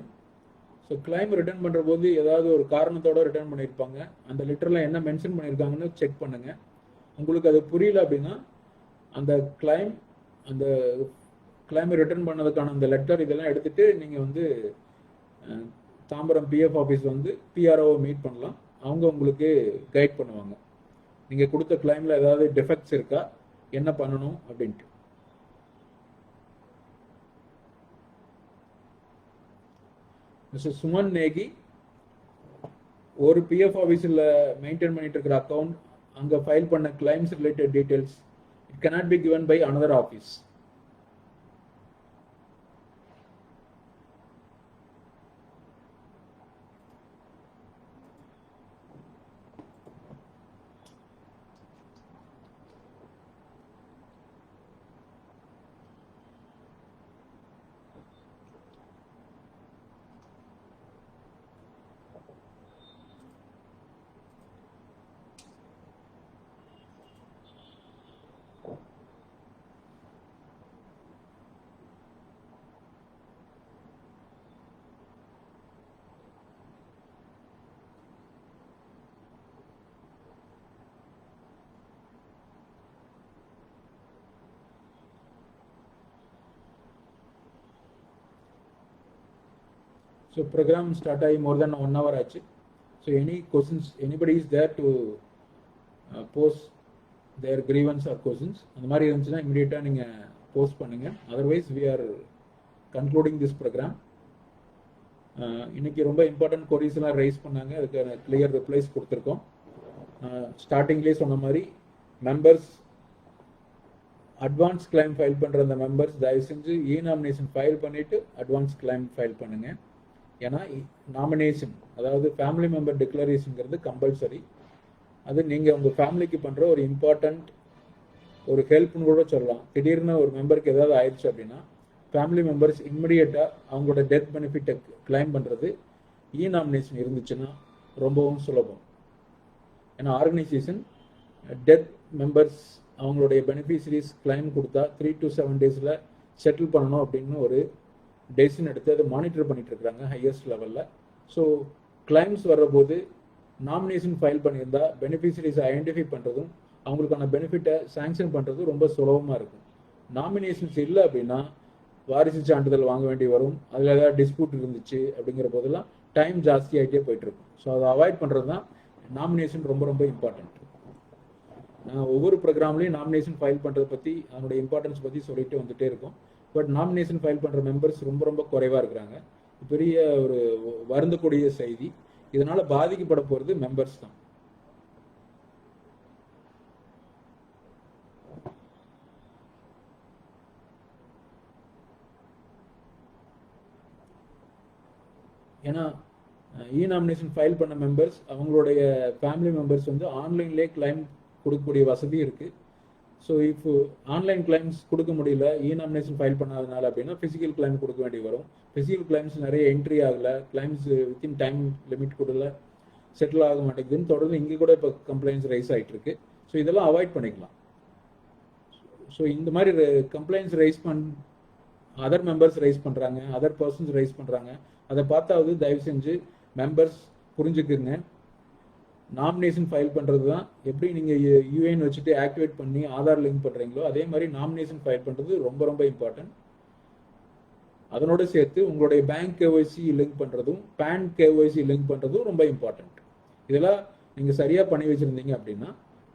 ஸோ கிளைம் ரிட்டர்ன் பண்ணுற போது ஏதாவது ஒரு காரணத்தோடு ரிட்டர்ன் பண்ணியிருப்பாங்க. அந்த லெட்டரில் என்ன மென்ஷன் பண்ணியிருக்காங்கன்னு செக் பண்ணுங்கள். உங்களுக்கு அது புரியல அப்படின்னா அந்த கிளைமை ரிட்டர்ன் பண்ணதுக்கான அந்த லெட்டர் இதெல்லாம் எடுத்துகிட்டு நீங்கள் வந்து தாம்பரம் பிஎஃப் ஆஃபீஸ் வந்து பிஆர்ஓவை மீட் பண்ணலாம். அவங்க உங்களுக்கு கைட் பண்ணுவாங்க. நீங்கள் கொடுத்த கிளைமில் ஏதாவது டிஃபெக்ட்ஸ் இருக்கா, என்ன பண்ணணும் அப்படின்ட்டு. மிஸ்டர் சுமன் நேகி, ஒரு பிஎஃப் ஆஃபீஸில் மெயின்டைன் பண்ணிட்டு இருக்கிற அக்கௌண்ட், அங்கே ஃபைல் பண்ண claims related details it cannot be given by another office. So program start ஆகி more than 1 hour ஆச்சு. So any questions, anybody is there to post their grievance or questions, அந்த மாதிரி இருந்துச்சுன்னா இமீடியட்டாக நீங்கள் போஸ்ட் பண்ணுங்கள். Otherwise we are concluding this program. இன்னைக்கு ரொம்ப இம்பார்ட்டன்ட் கொரிஸ் எல்லாம் ரைஸ் பண்ணாங்க. அதுக்கு கிளியர் ரிப்ளைஸ் கொடுத்துருக்கோம். ஸ்டார்டிங்லேயே சொன்ன மாதிரி மெம்பர்ஸ் அட்வான்ஸ் கிளைம் ஃபைல் பண்ணுற அந்த மெம்பர்ஸ் தயவு செஞ்சு நாமினேஷன் ஃபைல் பண்ணிவிட்டு அட்வான்ஸ் கிளைம் ஃபைல் பண்ணுங்கள். ஏன்னா நாமினேஷன், அதாவது ஃபேமிலி மெம்பர் டிக்ளரேஷனுங்கிறது கம்பல்சரி. அது நீங்கள் உங்கள் ஃபேமிலிக்கு பண்ணுற ஒரு இம்பார்ட்டண்ட் ஒரு ஹெல்ப்னு கூட சொல்லலாம். திடீர்னு ஒரு மெம்பருக்கு ஏதாவது ஆயிடுச்சு அப்படின்னா ஃபேமிலி மெம்பர்ஸ் இம்மிடியேட்டாக அவங்களோட டெத் பெனிஃபிட்டை கிளைம் பண்ணுறது நாமினேஷன் இருந்துச்சுன்னா ரொம்பவும் சுலபம். ஏன்னா ஆர்கனைசேஷன் டெத் மெம்பர்ஸ் அவங்களுடைய பெனிஃபிஷரிஸ் கிளைம் கொடுத்தா 3 to 7 days செட்டில் பண்ணணும் அப்படின்னு ஒரு டெசிஷன் எடுத்து அதை மானிட்டர் பண்ணிட்டு இருக்கிறாங்க ஹையஸ்ட் லெவலில். ஸோ கிளைம்ஸ் வர்றபோது நாமினேஷன் ஃபைல் பண்ணியிருந்தா பெனிஃபிஷரிஸை ஐடென்டிஃபை பண்ணுறதும் அவங்களுக்கான பெனிஃபிட்டை சாங்ஷன் பண்ணுறதும் ரொம்ப சுலபமாக இருக்கும். நாமினேஷன்ஸ் இல்லை அப்படின்னா வாரிசு சான்றிதழ் வாங்க வேண்டி வரும். அதில் ஏதாவது டிஸ்பியூட் இருந்துச்சு அப்படிங்கிற போதெல்லாம் டைம் ஜாஸ்தி ஆகிட்டே போயிட்டுருக்கும். ஸோ அதை அவாய்ட் பண்ணுறது தான் நாமினேஷன் ரொம்ப ரொம்ப இம்பார்ட்டன்ட். நான் ஒவ்வொரு ப்ரோக்ராம்லையும் நாமினேஷன் ஃபைல் பண்ணுறதை பற்றி அதனுடைய இம்பார்ட்டன்ஸ் பற்றி சொல்லிட்டு வந்துட்டே இருக்கும். பட் நாமினேஷன் ஃபைல் பண்ணுற மெம்பர்ஸ் ரொம்ப ரொம்ப குறைவாக இருக்கிறாங்க. பெரிய ஒரு வருந்தக்கூடிய செய்தி. இதனால் பாதிக்கப்பட போகிறது மெம்பர்ஸ் தான். ஏன்னா நாமினேஷன் ஃபைல் பண்ண மெம்பர்ஸ் அவங்களுடைய ஃபேமிலி மெம்பர்ஸ் வந்து ஆன்லைன்லேயே கிளைம் கொடுக்கக்கூடிய வசதி இருக்குது. ஸோ இப்போ ஆன்லைன் கிளைம்ஸ் கொடுக்க முடியல நாமினேஷன் ஃபைல் பண்ணாதனால அப்படின்னா ஃபிசிக்கல் கிளைம் கொடுக்க வேண்டி வரும். ஃபிசிக்கல் கிளைம்ஸ் நிறைய என்ட்ரி ஆகலை, கிளைம்ஸ் வித்தின் டைம் லிமிட் கொடுல செட்டில் ஆக மாட்டேங்குதுன்னு தொடர்ந்து இங்கே கூட இப்போ கம்ப்ளைண்ட்ஸ் ரைஸ் ஆகிட்டு இருக்கு. ஸோ இதெல்லாம் அவாய்ட் பண்ணிக்கலாம். ஸோ இந்த மாதிரி complaints rice other members rice பண்ணுறாங்க, அதர் பர்சன்ஸ் ரைஸ் பண்ணுறாங்க. அதை பார்த்தாவது தயவு செஞ்சு மெம்பர்ஸ் புரிஞ்சுக்குங்க. நாமினேஷன் ஃபைல் பண்ணுறது தான் எப்படி நீங்கள் யூஏஎன் வச்சுட்டு ஆக்டிவேட் பண்ணி ஆதார் லிங்க் பண்ணுறீங்களோ அதே மாதிரி நாமினேஷன் ஃபைல் பண்ணுறது ரொம்ப ரொம்ப இம்பார்ட்டன்ட். அதனோட சேர்த்து உங்களுடைய பேங்க் கேஒய்சி லிங்க் பண்ணுறதும் பேன் கேஒய்சி லிங்க் பண்ணுறதும் ரொம்ப இம்பார்ட்டன்ட். இதெல்லாம் நீங்கள் சரியாக பண்ணி வச்சுருந்தீங்க அப்படின்னா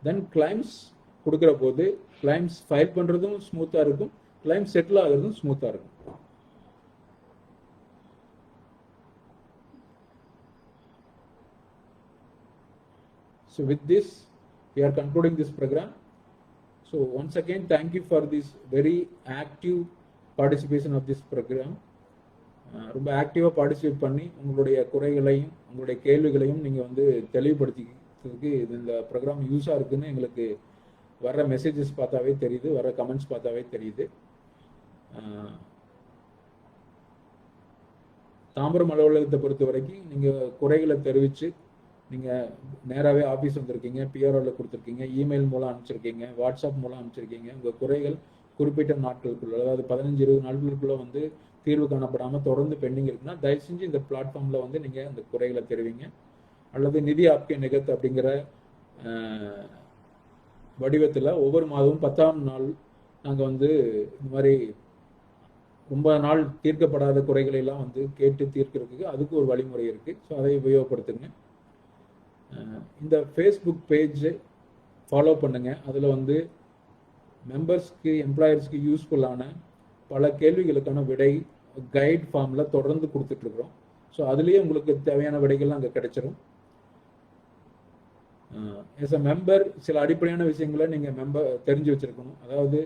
தென் கிளைம்ஸ் கொடுக்குற போது கிளைம்ஸ் ஃபைல் பண்ணுறதும் ஸ்மூத்தாக இருக்கும், கிளைம்ஸ் செட்டில் ஆகிறதும் ஸ்மூத்தாக இருக்கும். So with this, we are concluding this program. So once again, thank you for this very active participation of this program. ரொம்ப ஆக்டிவாக பார்ட்டிசிபேட் பண்ணி உங்களுடைய குறைகளையும் உங்களுடைய கேள்விகளையும் நீங்கள் வந்து தெளிவுபடுத்திக்கிறதுக்கு இந்த ப்ரோக்ராம் யூஸாக இருக்குதுன்னு எங்களுக்கு வர்ற மெசேஜஸ் பார்த்தாவே தெரியுது, வர கமெண்ட்ஸ் பார்த்தாவே தெரியுது. தாம்பரம் அலுவலகத்தை பொறுத்த வரைக்கும் நீங்கள் குறைகளை தெரிவித்து நீங்கள் நேராகவே ஆஃபீஸ் வந்திருக்கீங்க, பிஆர்ஓவில் கொடுத்துருக்கீங்க, இமெயில் மூலம் அனுப்பிச்சிருக்கீங்க, வாட்ஸ்அப் மூலம் அனுப்பிச்சிருக்கீங்க. உங்கள் குறைகள் குறிப்பிட்ட நாட்களுக்குள்ள, அதாவது 15-20 நாட்களுக்குள்ளே வந்து தீர்வு காணப்படாமல் தொடர்ந்து பெண்டிங் இருக்குன்னா தயவு செஞ்சு இந்த பிளாட்ஃபார்மில் வந்து நீங்கள் அந்த குறைகளை தெரிவிங்க. அல்லது நிதி ஆப்கே நிகழ்த்து அப்படிங்கிற வடிவத்தில் ஒவ்வொரு மாதமும் 10ஆம் நாள் நாங்கள் வந்து இந்த மாதிரி ரொம்ப நாள் தீர்க்கப்படாத குறைகளெல்லாம் வந்து கேட்டு தீர்க்கிறதுக்கு அதுக்கு ஒரு வழிமுறை இருக்குது. ஸோ அதை உபயோகப்படுத்துங்க. இந்த ஃபேஸ்புக் பேஜ் ஃபாலோ பண்ணுங்கள். அதில் வந்து மெம்பர்ஸ்க்கு எம்ப்ளாயர்ஸ்க்கு யூஸ்ஃபுல்லான பல கேள்விகளுக்கான விடை கைட் ஃபார்மில் தொடர்ந்து கொடுத்துட்ருக்குறோம். ஸோ அதுலேயே உங்களுக்கு தேவையான விடைகள்லாம் அங்கே கிடைச்சிரும். எஸ் அ மெம்பர் சில அடிப்படையான விஷயங்களை நீங்கள் தெரிஞ்சு வச்சுருக்கணும். அதாவது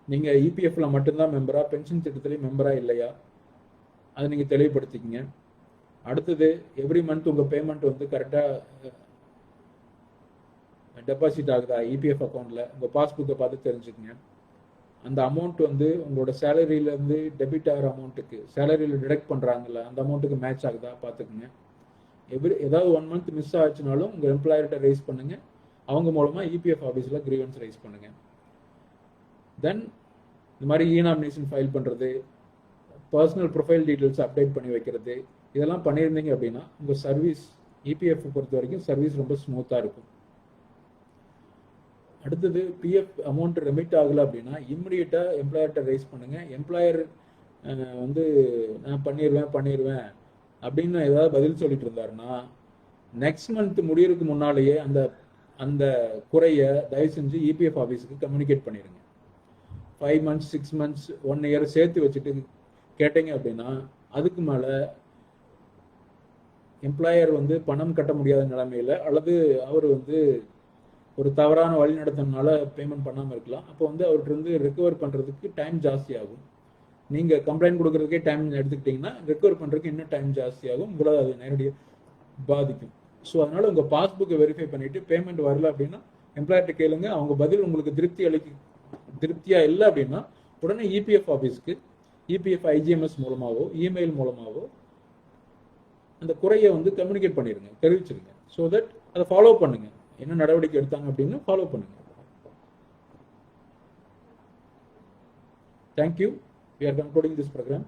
நீங்கள் இபிஎஃப்ல மட்டும்தான் மெம்பரா, பென்ஷன் திட்டத்துலேயும் மெம்பரா இல்லையா, அதை நீங்கள் தெளிவுபடுத்திக்கிங்க. அடுத்தது எவ்ரி மந்த் உங்கள் பேமெண்ட் வந்து கரெக்டாக டெபாசிட் ஆகுதா இபிஎஃப் அக்கௌண்ட்டில், உங்கள் பாஸ்புக்கை பார்த்து தெரிஞ்சுக்கங்க. அந்த அமௌண்ட் வந்து உங்களோட சேலரியிலேருந்து டெபிட் ஆகிற அமௌண்ட்டுக்கு சேலரியில் டிடெக்ட் பண்ணுறாங்கல்ல அந்த அமௌண்ட்டுக்கு மேட்ச் ஆகுதா பார்த்துக்குங்க. ஏதாவது 1 மந்த் மிஸ் ஆச்சுனாலும் உங்கள் எம்ப்ளாயர்கிட்ட ரைஸ் பண்ணுங்கள். அவங்க மூலமாக இபிஎஃப் ஆஃபீஸில் கிரீவன்ஸ் ரைஸ் பண்ணுங்கள். தென் இந்த மாதிரி நாமினேஷன் ஃபைல் பண்ணுறது, பர்சனல் ப்ரொஃபைல் டீட்டெயில்ஸ் அப்டேட் பண்ணி வைக்கிறது, இதெல்லாம் பண்ணியிருந்தீங்க அப்படின்னா உங்கள் சர்வீஸ் இபிஎஃப் பொறுத்த வரைக்கும் சர்வீஸ் ரொம்ப ஸ்மூத்தாக இருக்கும். அடுத்தது பிஎஃப் அமௌண்ட் ரெமிட் ஆகலை அப்படின்னா இம்மிடியட்டாக எம்ப்ளாயர்கிட்ட ரைஸ் பண்ணுங்கள். எம்ப்ளாயர் வந்து நான் பண்ணிடுவேன் அப்படின்னு ஏதாவது பதில் சொல்லிட்டு இருந்தாருன்னா நெக்ஸ்ட் மந்த் முடியறதுக்கு முன்னாலேயே அந்த அந்த குறையை தயவு செஞ்சு இபிஎஃப் ஆஃபீஸுக்கு கம்யூனிகேட் பண்ணிடுங்க. 5 months 6 months 1 year சேர்த்து வச்சுட்டு கேட்டீங்க அப்படின்னா அதுக்கு மேலே எம்ப்ளாயர் வந்து பணம் கட்ட முடியாத நிலைமையில அல்லது அவர் வந்து ஒரு தவறான வழி நடத்தினால பேமெண்ட் பண்ணாமல் இருக்கலாம். அப்போ வந்து அவர்கிட்ட இருந்து ரெக்கவர் பண்ணுறதுக்கு டைம் ஜாஸ்தி ஆகும். நீங்கள் கம்ப்ளைண்ட் கொடுக்குறதுக்கே டைம் எடுத்துக்கிட்டிங்கன்னா ரெக்கவர் பண்ணுறதுக்கு இன்னும் டைம் ஜாஸ்தி ஆகும், உங்களை அது நேரடியாக பாதிக்கும். ஸோ அதனால் உங்கள் பாஸ்புக்கை வெரிஃபை பண்ணிவிட்டு பேமெண்ட் வரல அப்படின்னா எம்ப்ளாயர்கிட்ட கேளுங்க. அவங்க பதில் உங்களுக்கு திருப்தியாக இல்லை அப்படின்னா உடனே இபிஎஃப் ஆஃபீஸ்க்கு இபிஎஃப் ஐஜிஎம்எஸ் மூலமாகவோ இமெயில் மூலமாகவோ அந்த குறையை வந்து கம்யூனிகேட் பண்ணிடுங்க, தெரிவிச்சிருங்க. ஸோ தட் அதை ஃபாலோ பண்ணுங்க, என்ன நடவடிக்கை எடுத்தாங்க அப்படின்னு ஃபாலோ பண்ணுங்க. Thank you. We are concluding this program.